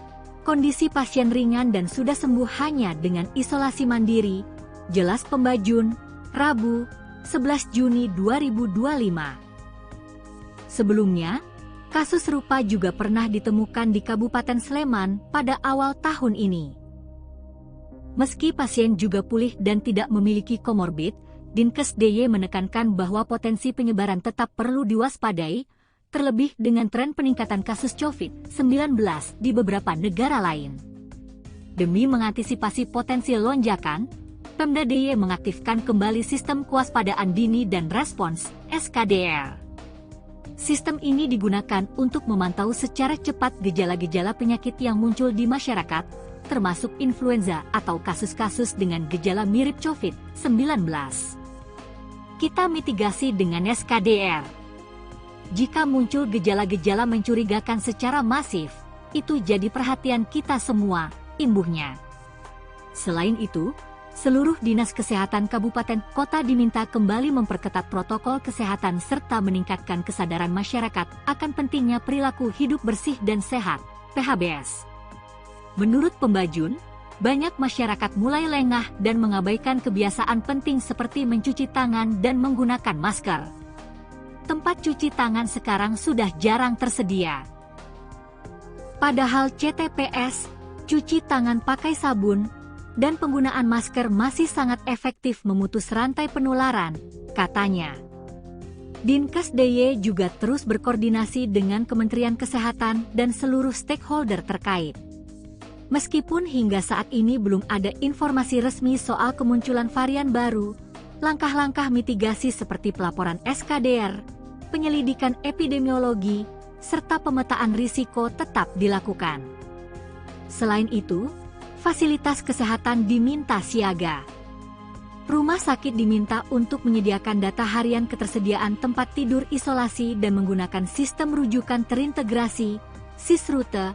kondisi pasien ringan dan sudah sembuh hanya dengan isolasi mandiri, jelas Pembajun, Rabu, 11 Juni 2025. Sebelumnya, kasus serupa juga pernah ditemukan di Kabupaten Sleman pada awal tahun ini. Meski pasien juga pulih dan tidak memiliki komorbid, Dinkes DIY menekankan bahwa potensi penyebaran tetap perlu diwaspadai, terlebih dengan tren peningkatan kasus COVID-19 di beberapa negara lain. Demi mengantisipasi potensi lonjakan, Pemda DIY mengaktifkan kembali Sistem Kewaspadaan Dini dan Respons (SKDR). Sistem ini digunakan untuk memantau secara cepat gejala-gejala penyakit yang muncul di masyarakat, termasuk influenza atau kasus-kasus dengan gejala mirip COVID-19. Kita mitigasi dengan SKDR. Jika muncul gejala-gejala mencurigakan secara masif, itu jadi perhatian kita semua, imbuhnya. Selain itu, seluruh dinas kesehatan kabupaten kota diminta kembali memperketat protokol kesehatan serta meningkatkan kesadaran masyarakat akan pentingnya perilaku hidup bersih dan sehat, PHBS. Menurut Pembajun, banyak masyarakat mulai lengah dan mengabaikan kebiasaan penting seperti mencuci tangan dan menggunakan masker. Tempat cuci tangan sekarang sudah jarang tersedia. Padahal CTPS, cuci tangan pakai sabun, dan penggunaan masker masih sangat efektif memutus rantai penularan, katanya. Dinkes DIY juga terus berkoordinasi dengan Kementerian Kesehatan dan seluruh stakeholder terkait. Meskipun hingga saat ini belum ada informasi resmi soal kemunculan varian baru, langkah-langkah mitigasi seperti pelaporan SKDR, penyelidikan epidemiologi, serta pemetaan risiko tetap dilakukan. Selain itu, fasilitas kesehatan diminta siaga. Rumah sakit diminta untuk menyediakan data harian ketersediaan tempat tidur isolasi dan menggunakan sistem rujukan terintegrasi, SIS-Rute,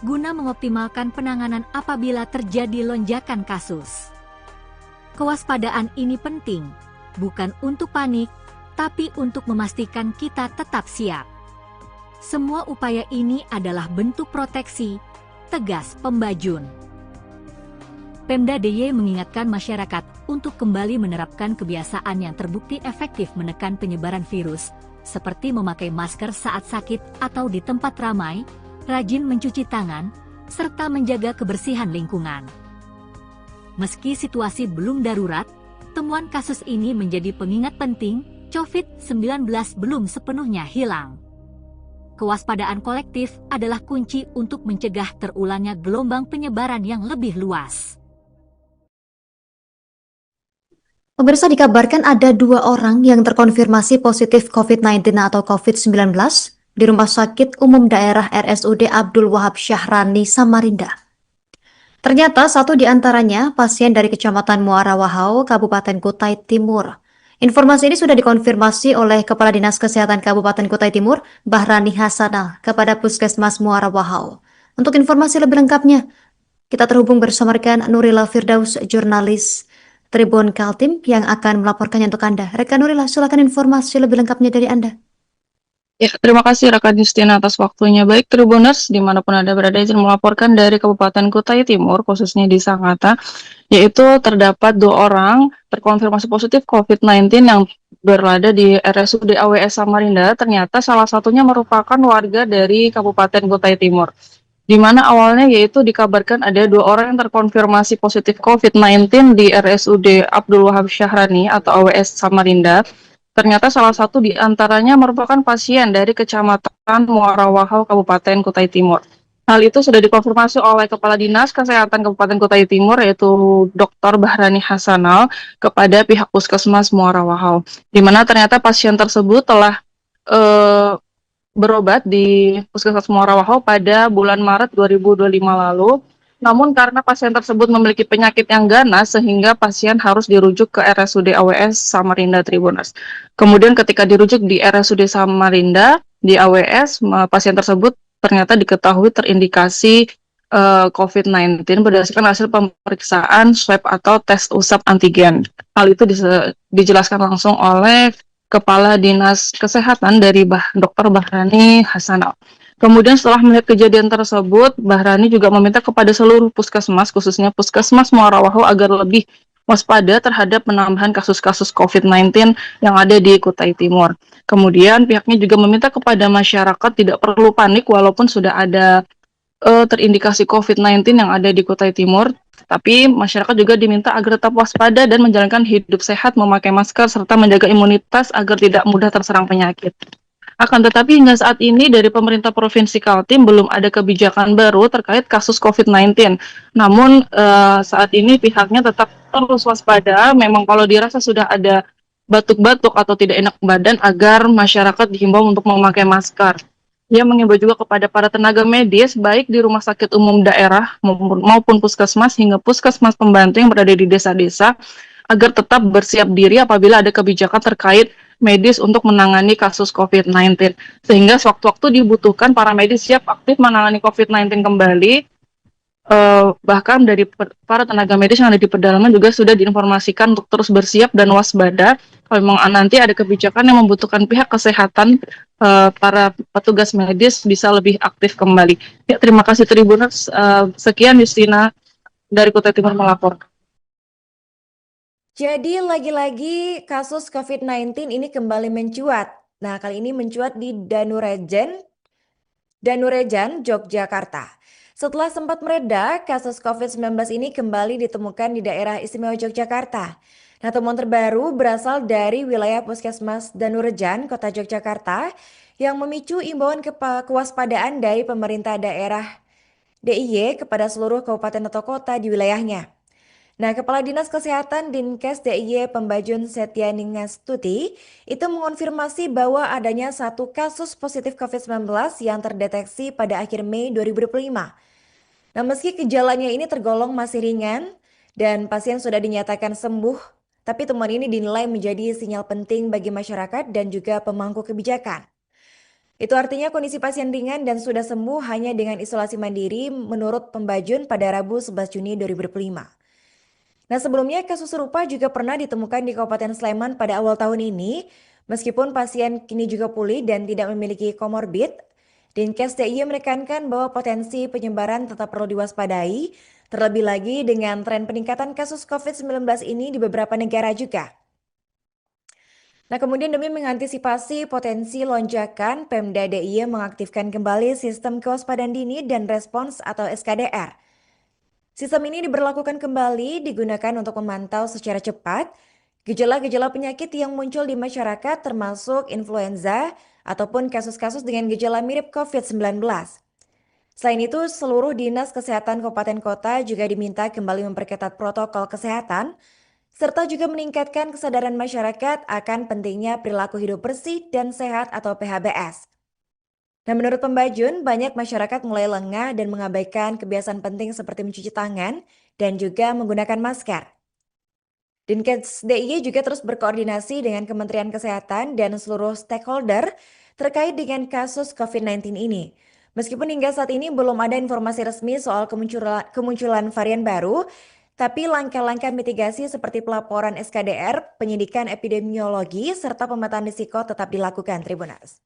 guna mengoptimalkan penanganan apabila terjadi lonjakan kasus. Kewaspadaan ini penting, bukan untuk panik, tapi untuk memastikan kita tetap siap. Semua upaya ini adalah bentuk proteksi, tegas Pembajun. Pemda DIY mengingatkan masyarakat untuk kembali menerapkan kebiasaan yang terbukti efektif menekan penyebaran virus, seperti memakai masker saat sakit atau di tempat ramai, rajin mencuci tangan, serta menjaga kebersihan lingkungan. Meski situasi belum darurat, temuan kasus ini menjadi pengingat penting, COVID-19 belum sepenuhnya hilang. Kewaspadaan kolektif adalah kunci untuk mencegah terulangnya gelombang penyebaran yang lebih luas. Pemirsa, dikabarkan ada 2 orang yang terkonfirmasi positif COVID-19 atau COVID-19 di Rumah Sakit Umum Daerah RSUD Abdul Wahab Syahrani, Samarinda. Ternyata satu di antaranya pasien dari Kecamatan Muara Wahau, Kabupaten Kutai Timur. Informasi ini sudah dikonfirmasi oleh Kepala Dinas Kesehatan Kabupaten Kutai Timur, Bahrani Hasanah, kepada Puskesmas Muara Wahau. Untuk informasi lebih lengkapnya, kita terhubung bersama rekan Nurila Firdaus, jurnalis Tribun Kaltim, yang akan melaporkannya untuk Anda. Rekan Nurila, silakan informasi lebih lengkapnya dari Anda. Ya, terima kasih rekan Justina atas waktunya. Baik Tribuners, dimanapun Anda berada, izin melaporkan dari Kabupaten Kutai Timur, khususnya di Sangatta, yaitu terdapat 2 orang terkonfirmasi positif COVID-19 yang berada di RSUD AWS Samarinda. Ternyata salah satunya merupakan warga dari Kabupaten Kutai Timur. di mana awalnya yaitu dikabarkan ada 2 orang yang terkonfirmasi positif COVID-19 di RSUD Abdul Wahab Syahrani atau AWS Samarinda. Ternyata salah satu di antaranya merupakan pasien dari Kecamatan Muara Wahau, Kabupaten Kutai Timur. Hal itu sudah dikonfirmasi oleh Kepala Dinas Kesehatan Kabupaten Kutai Timur, yaitu Dr. Bahrani Hasanal, kepada pihak Puskesmas Muara Wahau, di mana ternyata pasien tersebut telah eh, berobat di Puskesmas Muara Wahau pada bulan Maret 2025 lalu. Namun karena pasien tersebut memiliki penyakit yang ganas sehingga pasien harus dirujuk ke RSUD AWS Samarinda Tribuners. Kemudian ketika dirujuk di RSUD Samarinda di AWS, pasien tersebut ternyata diketahui terindikasi COVID-19 berdasarkan hasil pemeriksaan swab atau tes usap antigen. Hal itu dijelaskan langsung oleh Kepala Dinas Kesehatan dari Dr. Bahrani Hasanal. Kemudian setelah melihat kejadian tersebut, Bahrani juga meminta kepada seluruh puskesmas, khususnya Puskesmas Muara Wahau, agar lebih waspada terhadap penambahan kasus-kasus COVID-19 yang ada di Kutai Timur. Kemudian pihaknya juga meminta kepada masyarakat tidak perlu panik walaupun sudah ada terindikasi COVID-19 yang ada di Kutai Timur, tapi masyarakat juga diminta agar tetap waspada dan menjalankan hidup sehat, memakai masker, serta menjaga imunitas agar tidak mudah terserang penyakit. Akan tetapi hingga saat ini dari pemerintah Provinsi Kaltim belum ada kebijakan baru terkait kasus COVID-19. Namun saat ini pihaknya tetap terus waspada, memang kalau dirasa sudah ada batuk-batuk atau tidak enak badan agar masyarakat dihimbau untuk memakai masker. Ia mengimbau juga kepada para tenaga medis, baik di rumah sakit umum daerah maupun puskesmas hingga puskesmas pembantu yang berada di desa-desa, agar tetap bersiap diri apabila ada kebijakan terkait medis untuk menangani kasus COVID-19. Sehingga sewaktu-waktu dibutuhkan para medis siap aktif menangani COVID-19 kembali. Bahkan dari para tenaga medis yang ada di pedalaman juga sudah diinformasikan untuk terus bersiap dan waspada kalau memang nanti ada kebijakan yang membutuhkan pihak kesehatan, para petugas medis bisa lebih aktif kembali. Ya, terima kasih Tribuners. Sekian Justina dari Kutai Timur melapor. Jadi lagi-lagi kasus COVID-19 ini kembali mencuat. Nah, kali ini mencuat di Danurejan, Yogyakarta. Setelah sempat mereda, kasus COVID-19 ini kembali ditemukan di daerah istimewa Yogyakarta. Nah, temuan terbaru berasal dari wilayah Puskesmas Danurejan, Kota Yogyakarta, yang memicu imbauan kewaspadaan dari pemerintah daerah DIY kepada seluruh kabupaten atau kota di wilayahnya. Nah, Kepala Dinas Kesehatan Dinkes DIY Pembajun Setyaningastuti itu mengonfirmasi bahwa adanya satu kasus positif COVID-19 yang terdeteksi pada akhir Mei 2025. Nah, meski gejalanya ini tergolong masih ringan dan pasien sudah dinyatakan sembuh, tapi temuan ini dinilai menjadi sinyal penting bagi masyarakat dan juga pemangku kebijakan. Itu artinya kondisi pasien ringan dan sudah sembuh hanya dengan isolasi mandiri menurut Pembajun pada Rabu 11 Juni 2025. Nah, sebelumnya kasus serupa juga pernah ditemukan di Kabupaten Sleman pada awal tahun ini. Meskipun pasien kini juga pulih dan tidak memiliki komorbid, Dinkes DIY menekankan bahwa potensi penyebaran tetap perlu diwaspadai, terlebih lagi dengan tren peningkatan kasus COVID-19 ini di beberapa negara juga. Nah, kemudian demi mengantisipasi potensi lonjakan, Pemda DIY mengaktifkan kembali sistem kewaspadaan dini dan respons atau SKDR. Sistem ini diberlakukan kembali digunakan untuk memantau secara cepat gejala-gejala penyakit yang muncul di masyarakat termasuk influenza ataupun kasus-kasus dengan gejala mirip COVID-19. Selain itu, seluruh dinas kesehatan kabupaten kota juga diminta kembali memperketat protokol kesehatan serta juga meningkatkan kesadaran masyarakat akan pentingnya perilaku hidup bersih dan sehat atau PHBS. Nah, menurut Pembajun, banyak masyarakat mulai lengah dan mengabaikan kebiasaan penting seperti mencuci tangan dan juga menggunakan masker. Dinkes DIY juga terus berkoordinasi dengan Kementerian Kesehatan dan seluruh stakeholder terkait dengan kasus COVID-19 ini. Meskipun hingga saat ini belum ada informasi resmi soal kemunculan varian baru, tapi langkah-langkah mitigasi seperti pelaporan SKDR, penyidikan epidemiologi, serta pemetaan risiko tetap dilakukan, Tribunas.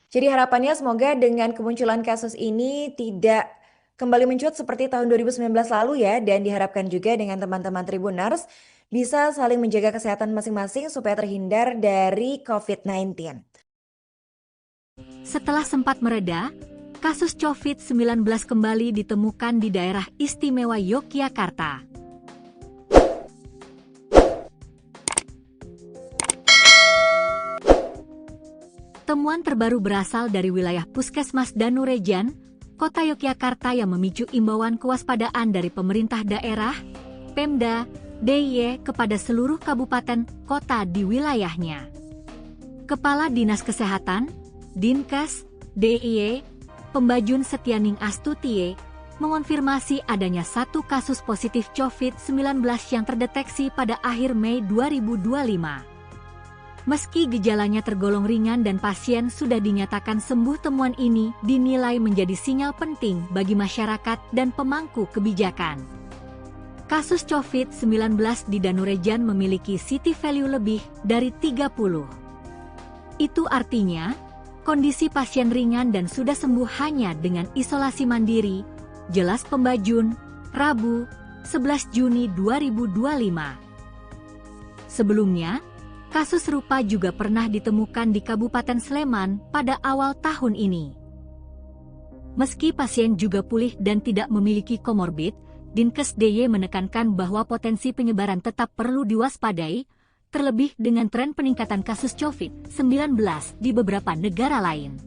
Jadi harapannya semoga dengan kemunculan kasus ini tidak kembali mencuat seperti tahun 2019 lalu ya, dan diharapkan juga dengan teman-teman Tribuners bisa saling menjaga kesehatan masing-masing supaya terhindar dari COVID-19. Setelah sempat mereda, kasus COVID-19 kembali ditemukan di daerah istimewa Yogyakarta. Temuan terbaru berasal dari wilayah Puskesmas Danurejan, Kota Yogyakarta yang memicu imbauan kewaspadaan dari pemerintah daerah, Pemda, DIY kepada seluruh kabupaten kota di wilayahnya. Kepala Dinas Kesehatan, Dinkes, DIY, Pembajun Setianing Astutie, mengonfirmasi adanya satu kasus positif COVID-19 yang terdeteksi pada akhir Mei 2025. Meski gejalanya tergolong ringan dan pasien sudah dinyatakan sembuh, temuan ini dinilai menjadi sinyal penting bagi masyarakat dan pemangku kebijakan. Kasus COVID-19 di Danurejan memiliki city value lebih dari 30. Itu artinya, kondisi pasien ringan dan sudah sembuh hanya dengan isolasi mandiri, jelas Pembajun, Rabu, 11 Juni 2025. Sebelumnya, kasus serupa juga pernah ditemukan di Kabupaten Sleman pada awal tahun ini. Meski pasien juga pulih dan tidak memiliki komorbid, Dinkes DIY menekankan bahwa potensi penyebaran tetap perlu diwaspadai, terlebih dengan tren peningkatan kasus COVID-19 di beberapa negara lain.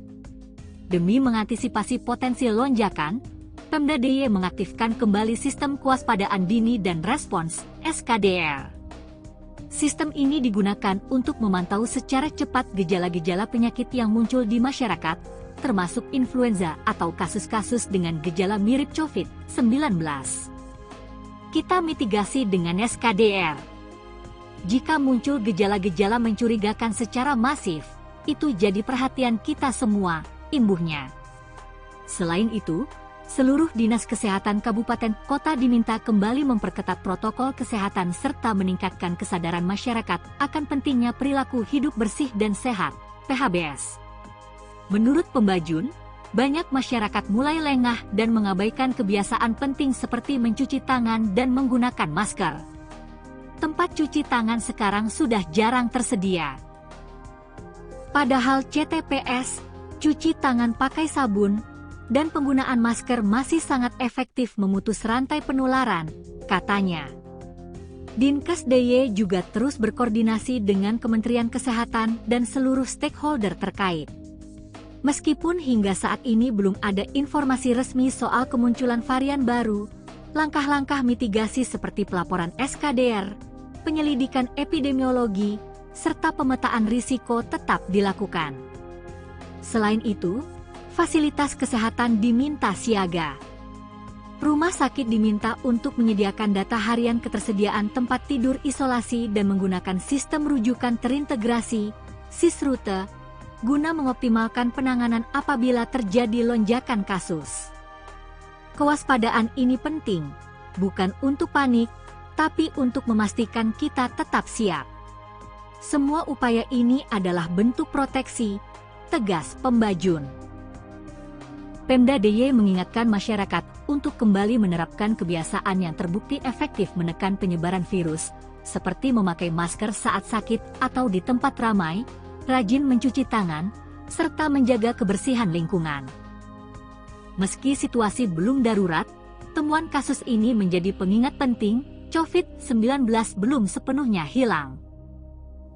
Demi mengantisipasi potensi lonjakan, Pemda DIY mengaktifkan kembali Sistem Kewaspadaan Dini dan Respons (SKDR). Sistem ini digunakan untuk memantau secara cepat gejala-gejala penyakit yang muncul di masyarakat, termasuk influenza atau kasus-kasus dengan gejala mirip COVID-19. Kita mitigasi dengan SKDR. Jika muncul gejala-gejala mencurigakan secara masif, itu jadi perhatian kita semua, imbuhnya. Selain itu, seluruh dinas kesehatan kabupaten kota diminta kembali memperketat protokol kesehatan serta meningkatkan kesadaran masyarakat akan pentingnya perilaku hidup bersih dan sehat, PHBS. Menurut Pembajun, banyak masyarakat mulai lengah dan mengabaikan kebiasaan penting seperti mencuci tangan dan menggunakan masker. Tempat cuci tangan sekarang sudah jarang tersedia. Padahal CTPS, cuci tangan pakai sabun, dan penggunaan masker masih sangat efektif memutus rantai penularan, katanya. Dinkes DIY juga terus berkoordinasi dengan Kementerian Kesehatan dan seluruh stakeholder terkait. Meskipun hingga saat ini belum ada informasi resmi soal kemunculan varian baru, langkah-langkah mitigasi seperti pelaporan SKDR, penyelidikan epidemiologi, serta pemetaan risiko tetap dilakukan. Selain itu, fasilitas kesehatan diminta siaga. Rumah sakit diminta untuk menyediakan data harian ketersediaan tempat tidur isolasi dan menggunakan sistem rujukan terintegrasi, SIS-Rute, guna mengoptimalkan penanganan apabila terjadi lonjakan kasus. Kewaspadaan ini penting, bukan untuk panik, tapi untuk memastikan kita tetap siap. Semua upaya ini adalah bentuk proteksi, tegas Pembajun. Pemda DIY mengingatkan masyarakat untuk kembali menerapkan kebiasaan yang terbukti efektif menekan penyebaran virus, seperti memakai masker saat sakit atau di tempat ramai, rajin mencuci tangan, serta menjaga kebersihan lingkungan. Meski situasi belum darurat, temuan kasus ini menjadi pengingat penting, COVID-19 belum sepenuhnya hilang.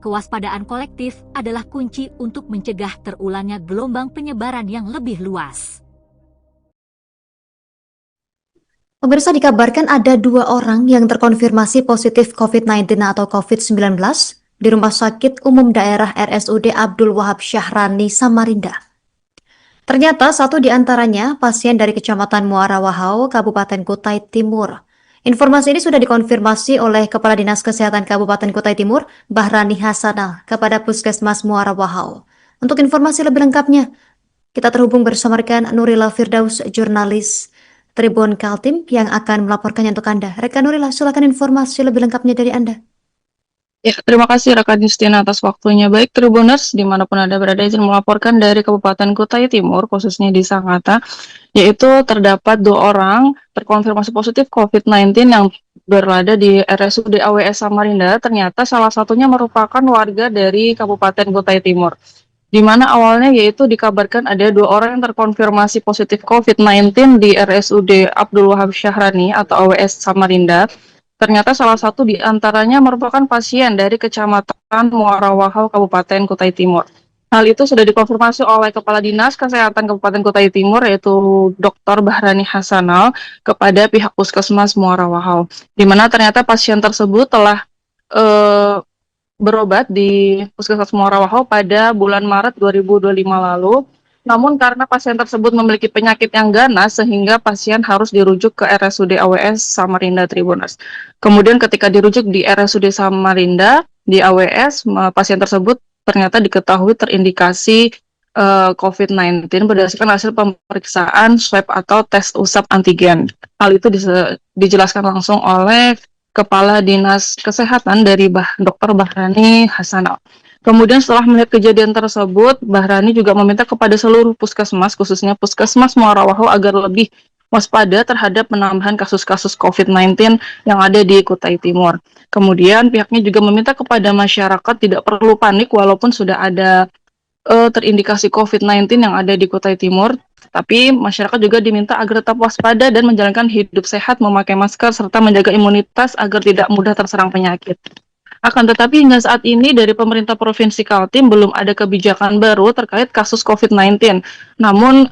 Kewaspadaan kolektif adalah kunci untuk mencegah terulangnya gelombang penyebaran yang lebih luas. Pemirsa, dikabarkan ada 2 orang yang terkonfirmasi positif COVID-19 atau COVID-19 di Rumah Sakit Umum Daerah RSUD Abdul Wahab Syahrani, Samarinda. Ternyata satu di antaranya pasien dari Kecamatan Muara Wahau, Kabupaten Kutai Timur. Informasi ini sudah dikonfirmasi oleh Kepala Dinas Kesehatan Kabupaten Kutai Timur, Bahrani Hasanah, kepada Puskesmas Muara Wahau. Untuk informasi lebih lengkapnya, kita terhubung bersama rekan Nurila Firdaus, jurnalis Tribun Kaltim yang akan melaporkannya untuk Anda. Rekan Nurila, silakan informasi lebih lengkapnya dari Anda. Ya, terima kasih rekan Justina atas waktunya. Baik Tribuners, dimanapun Anda berada, izin melaporkan dari Kabupaten Kutai Timur, khususnya di Sangatta, yaitu terdapat 2 orang terkonfirmasi positif COVID-19 yang berada di RSUD AWS Samarinda. Ternyata salah satunya merupakan warga dari Kabupaten Kutai Timur. di mana awalnya yaitu dikabarkan ada 2 orang yang terkonfirmasi positif COVID-19 di RSUD Abdul Wahab Syahrani atau AWS Samarinda. Ternyata salah satu di antaranya merupakan pasien dari Kecamatan Muara Wahau, Kabupaten Kutai Timur. Hal itu sudah dikonfirmasi oleh Kepala Dinas Kesehatan Kabupaten Kutai Timur yaitu Dr. Bahrani Hasanal kepada pihak Puskesmas Muara Wahau, di mana ternyata pasien tersebut telah eh, berobat di Puskesmas Muara Wahau pada bulan Maret 2025 lalu. Namun karena pasien tersebut memiliki penyakit yang ganas sehingga pasien harus dirujuk ke RSUD AWS Samarinda Tribuners. Kemudian ketika dirujuk di RSUD Samarinda di AWS, pasien tersebut ternyata diketahui terindikasi COVID-19 berdasarkan hasil pemeriksaan swab atau tes usap antigen. Hal itu dijelaskan langsung oleh Kepala Dinas Kesehatan dari Dr. Bahrani Hasanal. Kemudian setelah melihat kejadian tersebut, Bahrani juga meminta kepada seluruh puskesmas, khususnya Puskesmas Muara Wahau agar lebih waspada terhadap penambahan kasus-kasus COVID-19 yang ada di Kutai Timur. Kemudian pihaknya juga meminta kepada masyarakat tidak perlu panik walaupun sudah ada terindikasi COVID-19 yang ada di Kutai Timur, tapi masyarakat juga diminta agar tetap waspada dan menjalankan hidup sehat, memakai masker, serta menjaga imunitas agar tidak mudah terserang penyakit. Akan tetapi hingga saat ini dari pemerintah Provinsi Kaltim belum ada kebijakan baru terkait kasus COVID-19. Namun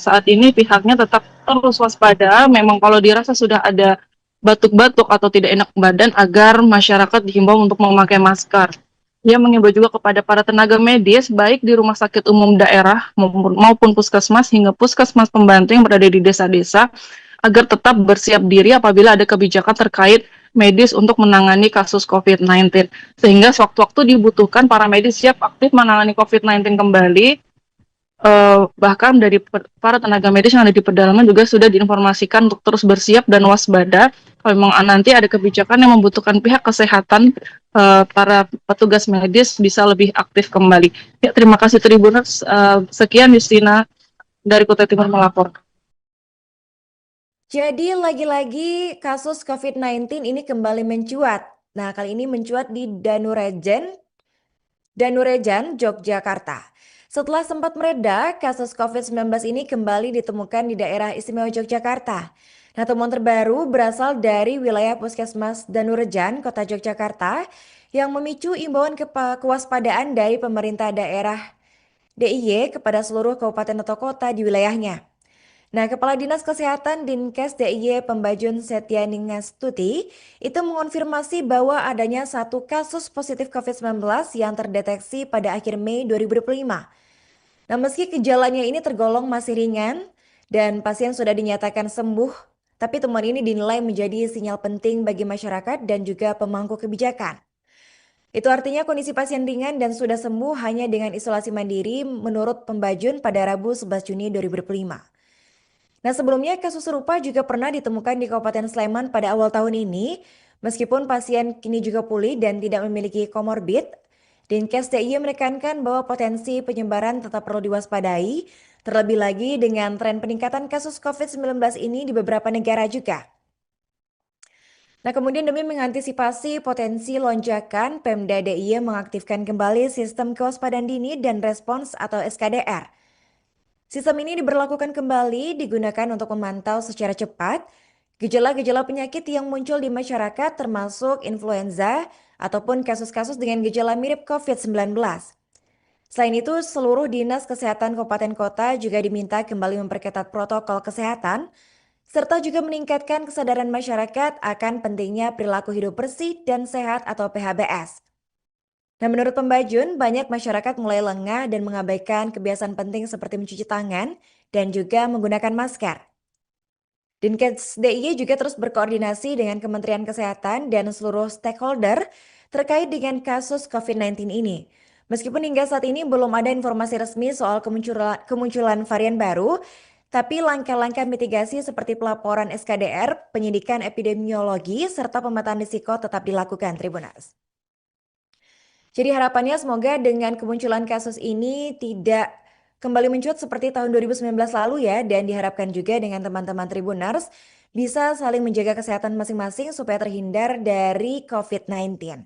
saat ini pihaknya tetap terus waspada, memang kalau dirasa sudah ada batuk-batuk atau tidak enak badan agar masyarakat dihimbau untuk memakai masker. Ia mengimbau juga kepada para tenaga medis, baik di rumah sakit umum daerah maupun puskesmas hingga puskesmas pembantu yang berada di desa-desa, agar tetap bersiap diri apabila ada kebijakan terkait medis untuk menangani kasus COVID-19. Sehingga sewaktu-waktu dibutuhkan para medis siap aktif menangani COVID-19 kembali. Bahkan dari para tenaga medis yang ada di pedalaman juga sudah diinformasikan untuk terus bersiap dan waspada kalau memang nanti ada kebijakan yang membutuhkan pihak kesehatan, para petugas medis bisa lebih aktif kembali. Ya, terima kasih Tribuners. Sekian Justina dari Kutai Timur melapor. Jadi lagi-lagi kasus COVID-19 ini kembali mencuat. Nah, kali ini mencuat di Danurejan, Yogyakarta. Setelah sempat mereda, kasus COVID-19 ini kembali ditemukan di daerah istimewa Yogyakarta. Nah, temuan terbaru berasal dari wilayah Puskesmas Danurejan, Kota Yogyakarta, yang memicu imbauan kewaspadaan dari pemerintah daerah DIY kepada seluruh kabupaten atau kota di wilayahnya. Nah, Kepala Dinas Kesehatan Dinkes DIY Pembajun Setyaningastuti itu mengonfirmasi bahwa adanya satu kasus positif COVID-19 yang terdeteksi pada akhir Mei 2025. Nah, meski gejalanya ini tergolong masih ringan dan pasien sudah dinyatakan sembuh, tapi temuan ini dinilai menjadi sinyal penting bagi masyarakat dan juga pemangku kebijakan. Itu artinya kondisi pasien ringan dan sudah sembuh hanya dengan isolasi mandiri menurut Pembajun pada Rabu 11 Juni 2025. Nah, sebelumnya kasus serupa juga pernah ditemukan di Kabupaten Sleman pada awal tahun ini. Meskipun pasien kini juga pulih dan tidak memiliki komorbid, Dinkes DIY menekankan bahwa potensi penyebaran tetap perlu diwaspadai, terlebih lagi dengan tren peningkatan kasus COVID-19 ini di beberapa negara juga. Nah, kemudian demi mengantisipasi potensi lonjakan, Pemda DIY mengaktifkan kembali sistem kewaspadaan dini dan respons atau SKDR. Sistem ini diberlakukan kembali digunakan untuk memantau secara cepat gejala-gejala penyakit yang muncul di masyarakat termasuk influenza ataupun kasus-kasus dengan gejala mirip COVID-19. Selain itu, seluruh dinas kesehatan kabupaten kota juga diminta kembali memperketat protokol kesehatan serta juga meningkatkan kesadaran masyarakat akan pentingnya perilaku hidup bersih dan sehat atau PHBS. Nah, menurut Pembajun, banyak masyarakat mulai lengah dan mengabaikan kebiasaan penting seperti mencuci tangan dan juga menggunakan masker. Dinkes DIY juga terus berkoordinasi dengan Kementerian Kesehatan dan seluruh stakeholder terkait dengan kasus COVID-19 ini. Meskipun hingga saat ini belum ada informasi resmi soal kemunculan varian baru, tapi langkah-langkah mitigasi seperti pelaporan SKDR, penyidikan epidemiologi, serta pemetaan risiko tetap dilakukan, Tribunas. Jadi harapannya semoga dengan kemunculan kasus ini tidak kembali mencuat seperti tahun 2019 lalu ya, dan diharapkan juga dengan teman-teman Tribuners bisa saling menjaga kesehatan masing-masing supaya terhindar dari COVID-19.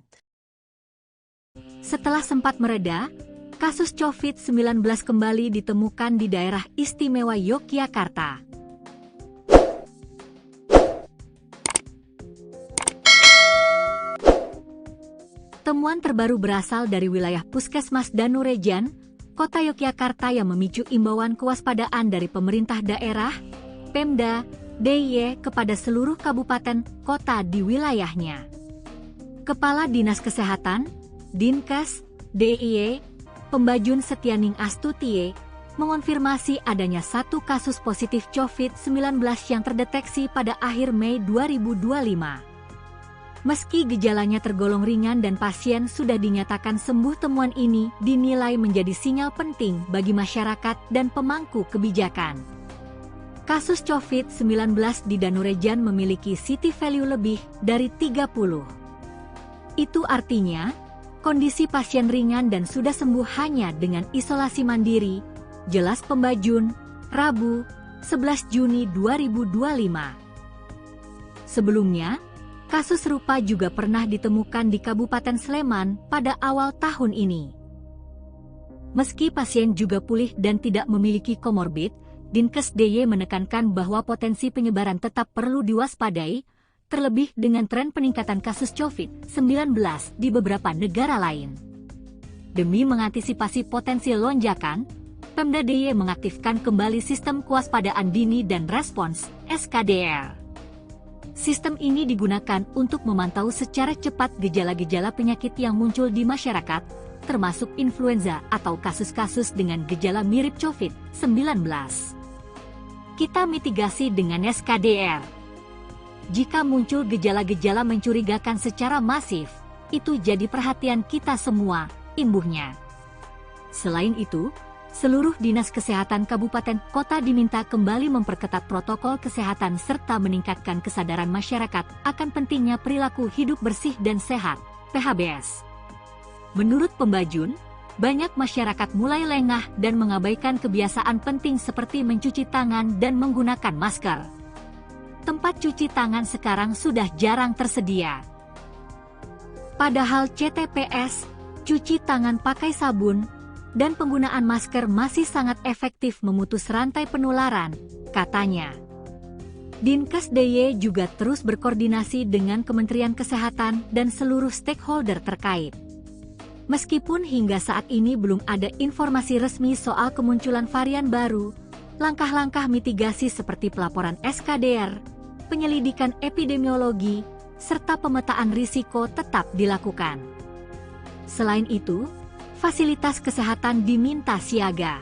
Setelah sempat mereda, kasus COVID-19 kembali ditemukan di daerah istimewa Yogyakarta. Temuan terbaru berasal dari wilayah Puskesmas Danurejan, Kota Yogyakarta yang memicu imbauan kewaspadaan dari pemerintah daerah, Pemda, DIY kepada seluruh kabupaten kota di wilayahnya. Kepala Dinas Kesehatan, Dinkes, DIY, Pembajun Setianing Astutie, mengonfirmasi adanya satu kasus positif COVID-19 yang terdeteksi pada akhir Mei 2025. Meski gejalanya tergolong ringan dan pasien sudah dinyatakan sembuh, temuan ini dinilai menjadi sinyal penting bagi masyarakat dan pemangku kebijakan. Kasus COVID-19 di Danurejan memiliki city value lebih dari 30. Itu artinya, kondisi pasien ringan dan sudah sembuh hanya dengan isolasi mandiri, jelas Pembajun, Rabu, 11 Juni 2025. Sebelumnya, kasus serupa juga pernah ditemukan di Kabupaten Sleman pada awal tahun ini. Meski pasien juga pulih dan tidak memiliki komorbid, Dinkes DIY menekankan bahwa potensi penyebaran tetap perlu diwaspadai, terlebih dengan tren peningkatan kasus COVID-19 di beberapa negara lain. Demi mengantisipasi potensi lonjakan, Pemda DIY mengaktifkan kembali Sistem Kewaspadaan Dini dan Respons (SKDR). Sistem ini digunakan untuk memantau secara cepat gejala-gejala penyakit yang muncul di masyarakat, termasuk influenza atau kasus-kasus dengan gejala mirip COVID-19. Kita mitigasi dengan SKDR. Jika muncul gejala-gejala mencurigakan secara masif, itu jadi perhatian kita semua, imbuhnya. Selain itu, seluruh dinas kesehatan kabupaten kota diminta kembali memperketat protokol kesehatan serta meningkatkan kesadaran masyarakat akan pentingnya perilaku hidup bersih dan sehat, PHBS. Menurut Pembajun, banyak masyarakat mulai lengah dan mengabaikan kebiasaan penting seperti mencuci tangan dan menggunakan masker. Tempat cuci tangan sekarang sudah jarang tersedia. Padahal CTPS, cuci tangan pakai sabun, dan penggunaan masker masih sangat efektif memutus rantai penularan, katanya. Dinkes DIY juga terus berkoordinasi dengan Kementerian Kesehatan dan seluruh stakeholder terkait. Meskipun hingga saat ini belum ada informasi resmi soal kemunculan varian baru, langkah-langkah mitigasi seperti pelaporan SKDR, penyelidikan epidemiologi, serta pemetaan risiko tetap dilakukan. Selain itu, fasilitas kesehatan diminta siaga.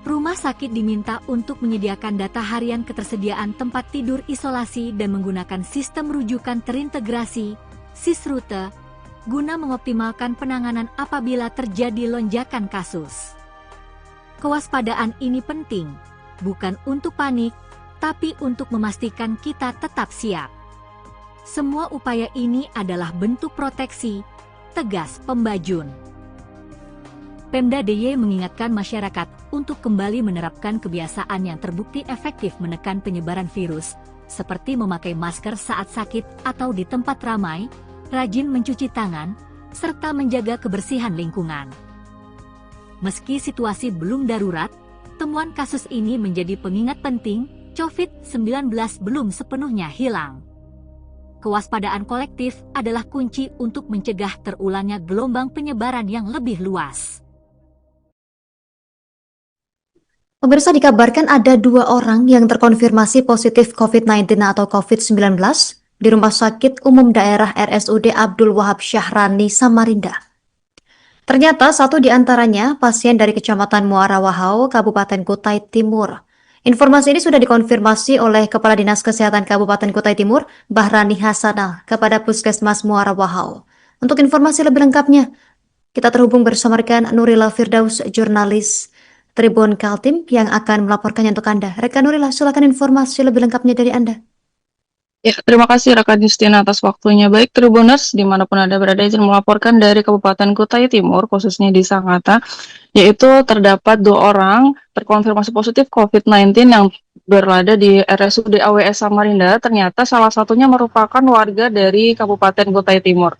Rumah sakit diminta untuk menyediakan data harian ketersediaan tempat tidur isolasi dan menggunakan sistem rujukan terintegrasi, SIS-Rute, guna mengoptimalkan penanganan apabila terjadi lonjakan kasus. Kewaspadaan ini penting, bukan untuk panik, tapi untuk memastikan kita tetap siap. Semua upaya ini adalah bentuk proteksi, tegas Pembajun. Pemda DIY mengingatkan masyarakat untuk kembali menerapkan kebiasaan yang terbukti efektif menekan penyebaran virus, seperti memakai masker saat sakit atau di tempat ramai, rajin mencuci tangan, serta menjaga kebersihan lingkungan. Meski situasi belum darurat, temuan kasus ini menjadi pengingat penting, COVID-19 belum sepenuhnya hilang. Kewaspadaan kolektif adalah kunci untuk mencegah terulangnya gelombang penyebaran yang lebih luas. Pemirsa, dikabarkan ada 2 orang yang terkonfirmasi positif COVID-19 atau COVID-19 di Rumah Sakit Umum Daerah RSUD Abdul Wahab Syahrani, Samarinda. Ternyata satu di antaranya pasien dari Kecamatan Muara Wahau, Kabupaten Kutai Timur. Informasi ini sudah dikonfirmasi oleh Kepala Dinas Kesehatan Kabupaten Kutai Timur, Bahrani Hasanah, kepada Puskesmas Muara Wahau. Untuk informasi lebih lengkapnya, kita terhubung bersama rekan Nurila Firdaus, jurnalis Tribun Kaltim yang akan melaporkannya untuk Anda. Rekan Nurila, silakan informasi lebih lengkapnya dari Anda. Ya, terima kasih rekan Justina atas waktunya. Baik Tribuners, dimanapun Anda berada, izin melaporkan dari Kabupaten Kutai Timur, khususnya di Sangatta, yaitu terdapat 2 orang terkonfirmasi positif COVID-19 yang berada di RSUD AWS Samarinda. Ternyata salah satunya merupakan warga dari Kabupaten Kutai Timur.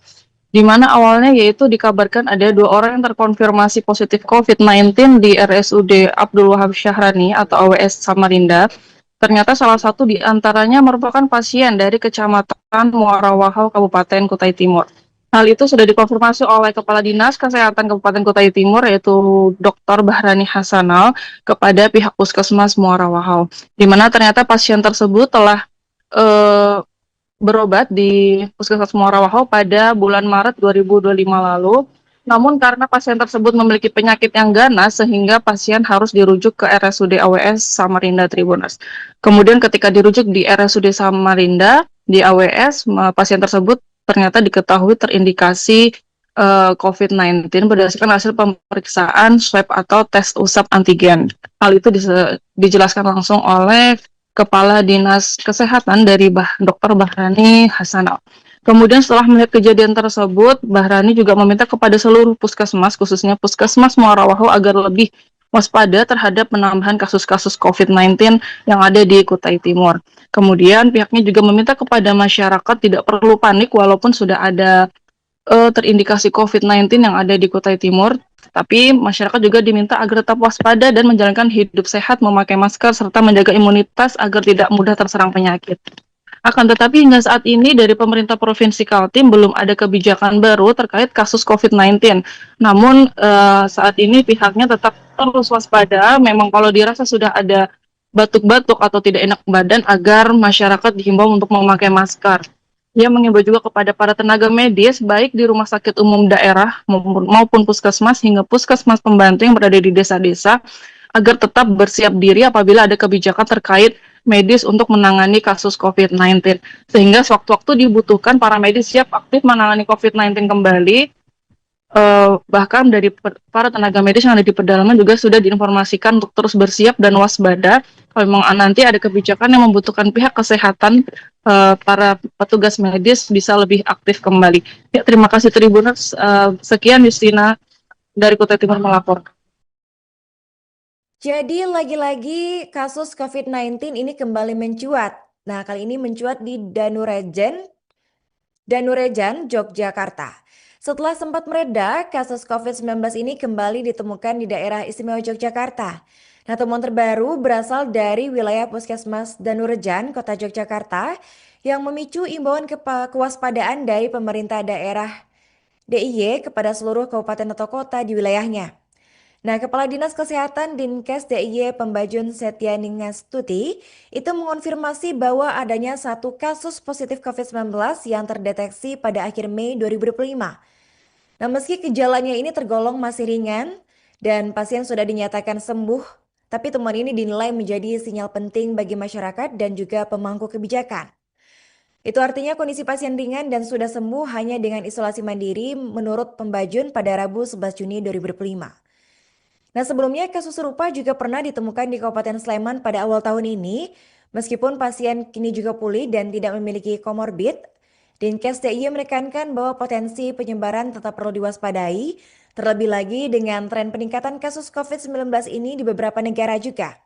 di mana awalnya yaitu dikabarkan ada 2 orang yang terkonfirmasi positif COVID-19 di RSUD Abdul Wahab Syahrani atau AWS Samarinda. Ternyata salah satu di antaranya merupakan pasien dari Kecamatan Muara Wahau, Kabupaten Kutai Timur. Hal itu sudah dikonfirmasi oleh Kepala Dinas Kesehatan Kabupaten Kutai Timur, yaitu Dr. Bahrani Hasanal, kepada pihak Puskesmas Muara Wahau, di mana ternyata pasien tersebut telah eh, berobat di Puskesmas Muara Wahau pada bulan Maret 2025 lalu. Namun karena pasien tersebut memiliki penyakit yang ganas sehingga pasien harus dirujuk ke RSUD AWS Samarinda Tribuners. Kemudian ketika dirujuk di RSUD Samarinda di AWS, pasien tersebut ternyata diketahui terindikasi COVID-19 berdasarkan hasil pemeriksaan swab atau tes usap antigen. Hal itu dijelaskan langsung oleh Kepala Dinas Kesehatan dari Dr. Bahrani Hasanal. Kemudian setelah melihat kejadian tersebut, Bahrani juga meminta kepada seluruh puskesmas, khususnya Puskesmas Muara Wahau, agar lebih waspada terhadap penambahan kasus-kasus COVID-19 yang ada di Kutai Timur. Kemudian pihaknya juga meminta kepada masyarakat tidak perlu panik walaupun sudah ada terindikasi COVID-19 yang ada di Kutai Timur, tapi masyarakat juga diminta agar tetap waspada dan menjalankan hidup sehat, memakai masker, serta menjaga imunitas agar tidak mudah terserang penyakit. Akan tetapi hingga saat ini dari pemerintah Provinsi Kaltim belum ada kebijakan baru terkait kasus COVID-19. Namun saat ini pihaknya tetap terus waspada, memang kalau dirasa sudah ada batuk-batuk atau tidak enak badan agar masyarakat dihimbau untuk memakai masker. Ia mengimbau juga kepada para tenaga medis, baik di rumah sakit umum daerah maupun puskesmas hingga puskesmas pembantu yang berada di desa-desa, agar tetap bersiap diri apabila ada kebijakan terkait medis untuk menangani kasus COVID-19. Sehingga sewaktu-waktu dibutuhkan para medis siap aktif menangani COVID-19 kembali. Bahkan dari para tenaga medis yang ada di pedalaman juga sudah diinformasikan untuk terus bersiap dan waspada kalau memang nanti ada kebijakan yang membutuhkan pihak kesehatan, para petugas medis bisa lebih aktif kembali. Ya, terima kasih Tribuners. Sekian Justina dari Kutai Timur melaporkan. Jadi lagi-lagi kasus COVID-19 ini kembali mencuat. Nah, kali ini mencuat di Danurejan, Yogyakarta. Setelah sempat mereda, kasus COVID-19 ini kembali ditemukan di daerah istimewa Yogyakarta. Nah, temuan terbaru berasal dari wilayah Puskesmas Danurejan, Kota Yogyakarta, yang memicu imbauan kewaspadaan dari pemerintah daerah DIY kepada seluruh kabupaten atau kota di wilayahnya. Nah, Kepala Dinas Kesehatan Dinkes DIY Pembajun Setyaningastuti itu mengonfirmasi bahwa adanya satu kasus positif COVID-19 yang terdeteksi pada akhir Mei 2025. Nah, meski gejalanya ini tergolong masih ringan dan pasien sudah dinyatakan sembuh, tapi temuan ini dinilai menjadi sinyal penting bagi masyarakat dan juga pemangku kebijakan. Itu artinya kondisi pasien ringan dan sudah sembuh hanya dengan isolasi mandiri menurut Pembajun pada Rabu 11 Juni 2025. Nah, sebelumnya kasus serupa juga pernah ditemukan di Kabupaten Sleman pada awal tahun ini. Meskipun pasien kini juga pulih dan tidak memiliki komorbid, Dinkes DIY menekankan bahwa potensi penyebaran tetap perlu diwaspadai, terlebih lagi dengan tren peningkatan kasus COVID-19 ini di beberapa negara juga.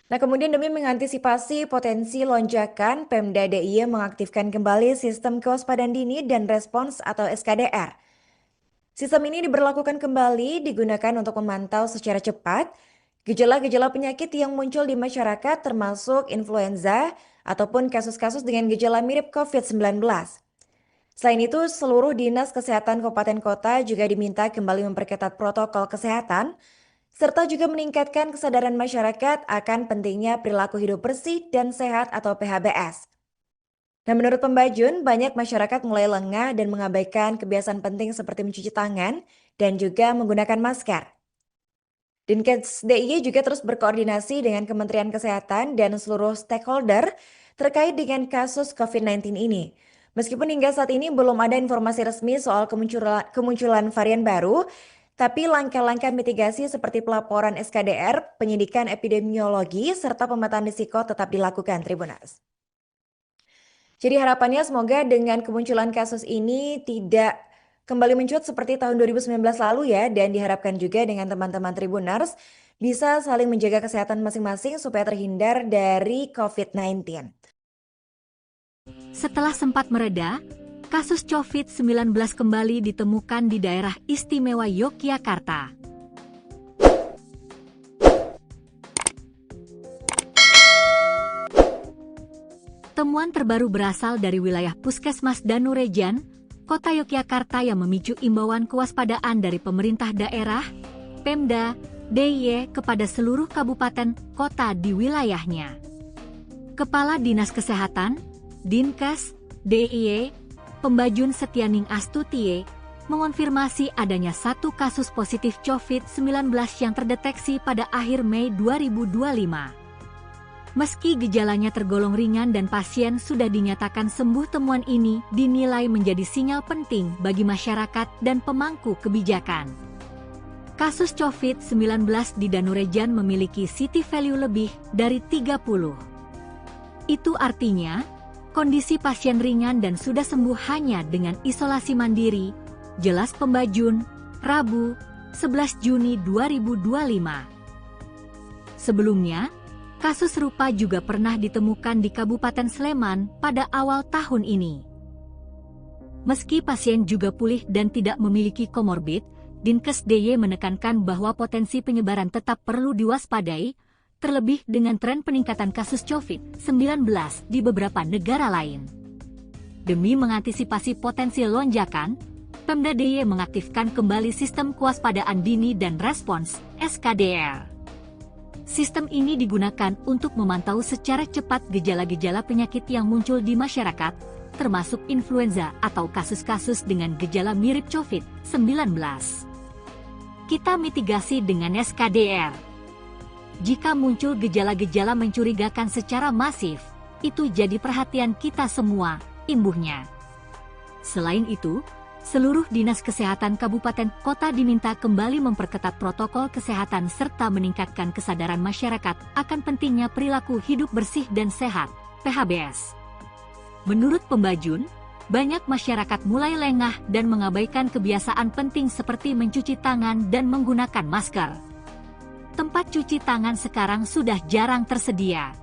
Nah, kemudian demi mengantisipasi potensi lonjakan, Pemda DIY mengaktifkan kembali sistem kewaspadaan dini dan respons atau SKDR. Sistem ini diberlakukan kembali digunakan untuk memantau secara cepat gejala-gejala penyakit yang muncul di masyarakat termasuk influenza ataupun kasus-kasus dengan gejala mirip COVID-19. Selain itu, seluruh dinas kesehatan kabupaten kota juga diminta kembali memperketat protokol kesehatan serta juga meningkatkan kesadaran masyarakat akan pentingnya perilaku hidup bersih dan sehat atau PHBS. Nah, menurut Pembajun, banyak masyarakat mulai lengah dan mengabaikan kebiasaan penting seperti mencuci tangan dan juga menggunakan masker. Dinkes DIY juga terus berkoordinasi dengan Kementerian Kesehatan dan seluruh stakeholder terkait dengan kasus COVID-19 ini. Meskipun hingga saat ini belum ada informasi resmi soal kemunculan varian baru, tapi langkah-langkah mitigasi seperti pelaporan SKDR, penyidikan epidemiologi, serta pemetaan risiko tetap dilakukan, Tribunas. Jadi harapannya semoga dengan kemunculan kasus ini tidak kembali mencuat seperti tahun 2019 lalu ya, dan diharapkan juga dengan teman-teman Tribuners bisa saling menjaga kesehatan masing-masing supaya terhindar dari COVID-19. Setelah sempat mereda, Kasus COVID-19 kembali ditemukan di daerah istimewa Yogyakarta. Temuan terbaru berasal dari wilayah Puskesmas Danurejan, Kota Yogyakarta yang memicu imbauan kewaspadaan dari pemerintah daerah, Pemda, DIY kepada seluruh kabupaten kota di wilayahnya. Kepala Dinas Kesehatan, Dinkes, DIY, Pembajun Setianing Astutie, mengonfirmasi adanya satu kasus positif COVID-19 yang terdeteksi pada akhir Mei 2025. Meski gejalanya tergolong ringan dan pasien sudah dinyatakan sembuh, temuan ini dinilai menjadi sinyal penting bagi masyarakat dan pemangku kebijakan. Kasus COVID-19 di Danurejan memiliki city value lebih dari 30. Itu artinya, kondisi pasien ringan dan sudah sembuh hanya dengan isolasi mandiri, jelas Pembajun, Rabu, 11 Juni 2025. Sebelumnya, kasus serupa juga pernah ditemukan di Kabupaten Sleman pada awal tahun ini. Meski pasien juga pulih dan tidak memiliki komorbid, Dinkes DIY menekankan bahwa potensi penyebaran tetap perlu diwaspadai, terlebih dengan tren peningkatan kasus COVID-19 di beberapa negara lain. Demi mengantisipasi potensi lonjakan, Pemda DIY mengaktifkan kembali Sistem Kewaspadaan Dini dan Respons (SKDR). Sistem ini digunakan untuk memantau secara cepat gejala-gejala penyakit yang muncul di masyarakat, termasuk influenza atau kasus-kasus dengan gejala mirip COVID-19. Kita mitigasi dengan SKDR. Jika muncul gejala-gejala mencurigakan secara masif, itu jadi perhatian kita semua, imbuhnya. Selain itu, seluruh dinas kesehatan kabupaten kota diminta kembali memperketat protokol kesehatan serta meningkatkan kesadaran masyarakat akan pentingnya perilaku hidup bersih dan sehat, PHBS. Menurut Pembajun, banyak masyarakat mulai lengah dan mengabaikan kebiasaan penting seperti mencuci tangan dan menggunakan masker. Tempat cuci tangan sekarang sudah jarang tersedia.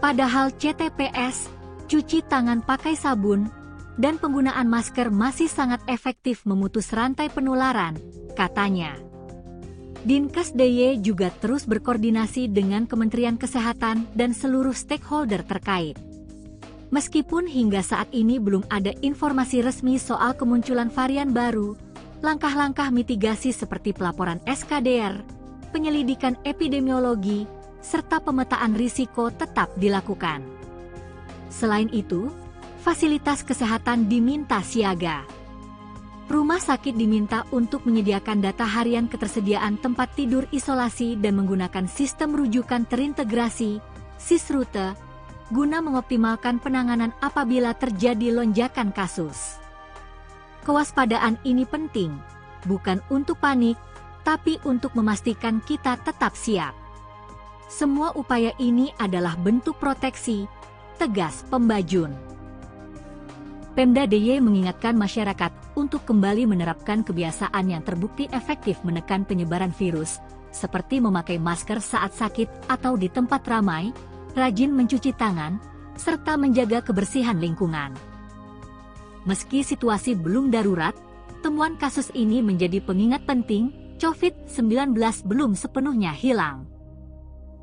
Padahal CTPS, cuci tangan pakai sabun, dan penggunaan masker masih sangat efektif memutus rantai penularan, katanya. Dinkes DIY juga terus berkoordinasi dengan Kementerian Kesehatan dan seluruh stakeholder terkait. Meskipun hingga saat ini belum ada informasi resmi soal kemunculan varian baru, langkah-langkah mitigasi seperti pelaporan SKDR, penyelidikan epidemiologi, serta pemetaan risiko tetap dilakukan. Selain itu, fasilitas kesehatan diminta siaga. Rumah sakit diminta untuk menyediakan data harian ketersediaan tempat tidur isolasi dan menggunakan sistem rujukan terintegrasi, SIS-Rute, guna mengoptimalkan penanganan apabila terjadi lonjakan kasus. Kewaspadaan ini penting, bukan untuk panik, tapi untuk memastikan kita tetap siap. Semua upaya ini adalah bentuk proteksi, tegas Pembajun. Pemda DIY mengingatkan masyarakat untuk kembali menerapkan kebiasaan yang terbukti efektif menekan penyebaran virus, seperti memakai masker saat sakit atau di tempat ramai, rajin mencuci tangan, serta menjaga kebersihan lingkungan. Meski situasi belum darurat, temuan kasus ini menjadi pengingat penting, COVID-19 belum sepenuhnya hilang.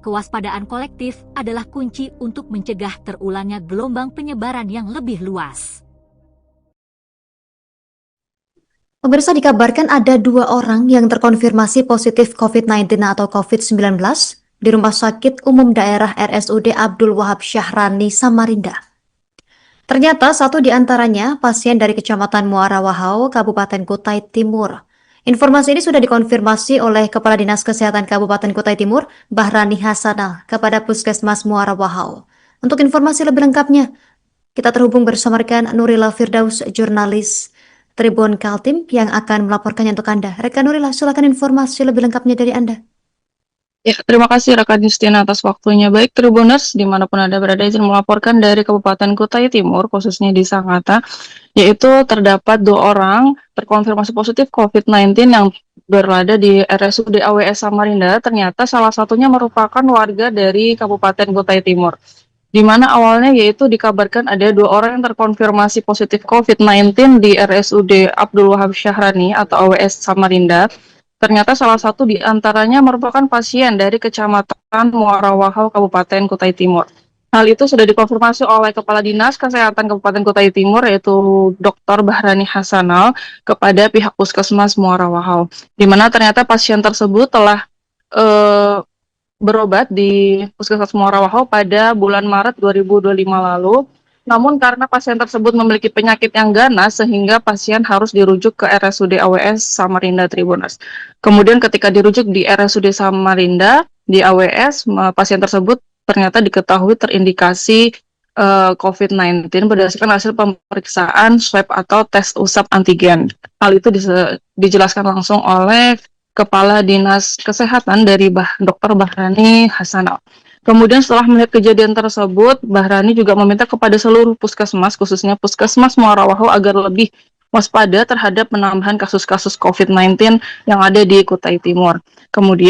Kewaspadaan kolektif adalah kunci untuk mencegah terulangnya gelombang penyebaran yang lebih luas. Pemirsa, dikabarkan ada 2 orang yang terkonfirmasi positif COVID-19 atau COVID-19 di Rumah Sakit Umum Daerah RSUD Abdul Wahab Syahrani, Samarinda. Ternyata satu di antaranya pasien dari Kecamatan Muara Wahau, Kabupaten Kutai Timur. Informasi ini sudah dikonfirmasi oleh Kepala Dinas Kesehatan Kabupaten Kutai Timur, Bahrani Hasanah, kepada Puskesmas Muara Wahau. Untuk informasi lebih lengkapnya, kita terhubung bersama rekan Nurila Firdaus, jurnalis Tribun Kaltim yang akan melaporkannya untuk Anda. Rekan Nurila, silakan informasi lebih lengkapnya dari Anda. Ya, terima kasih rekan Justina atas waktunya. Baik Tribuners, dimanapun Anda berada, izin melaporkan dari Kabupaten Kutai Timur, khususnya di Sangatta, yaitu terdapat 2 orang terkonfirmasi positif COVID-19 yang berada di RSUD AWS Samarinda. Ternyata salah satunya merupakan warga dari Kabupaten Kutai Timur. di mana awalnya yaitu dikabarkan ada 2 orang yang terkonfirmasi positif COVID-19 di RSUD Abdul Wahab Syahrani atau AWS Samarinda. Ternyata salah satu di antaranya merupakan pasien dari Kecamatan Muara Wahau, Kabupaten Kutai Timur. Hal itu sudah dikonfirmasi oleh Kepala Dinas Kesehatan Kabupaten Kutai Timur yaitu Dr. Bahrani Hasanal kepada pihak Puskesmas Muara Wahau, di mana ternyata pasien tersebut telah berobat di Puskesmas Muara Wahau pada bulan Maret 2025 lalu. Namun karena pasien tersebut memiliki penyakit yang ganas sehingga pasien harus dirujuk ke RSUD AWS Samarinda Tribuners. Kemudian ketika dirujuk di RSUD Samarinda di AWS, pasien tersebut ternyata diketahui terindikasi COVID-19 berdasarkan hasil pemeriksaan swab atau tes usap antigen. Hal itu dijelaskan langsung oleh Kepala Dinas Kesehatan dari Dr. Bahrani Hasanal. Kemudian setelah melihat kejadian tersebut, Bahrani juga meminta kepada seluruh puskesmas, khususnya Puskesmas Muara Wahau agar lebih waspada terhadap penambahan kasus-kasus COVID-19 yang ada di Kutai Timur. Kemudian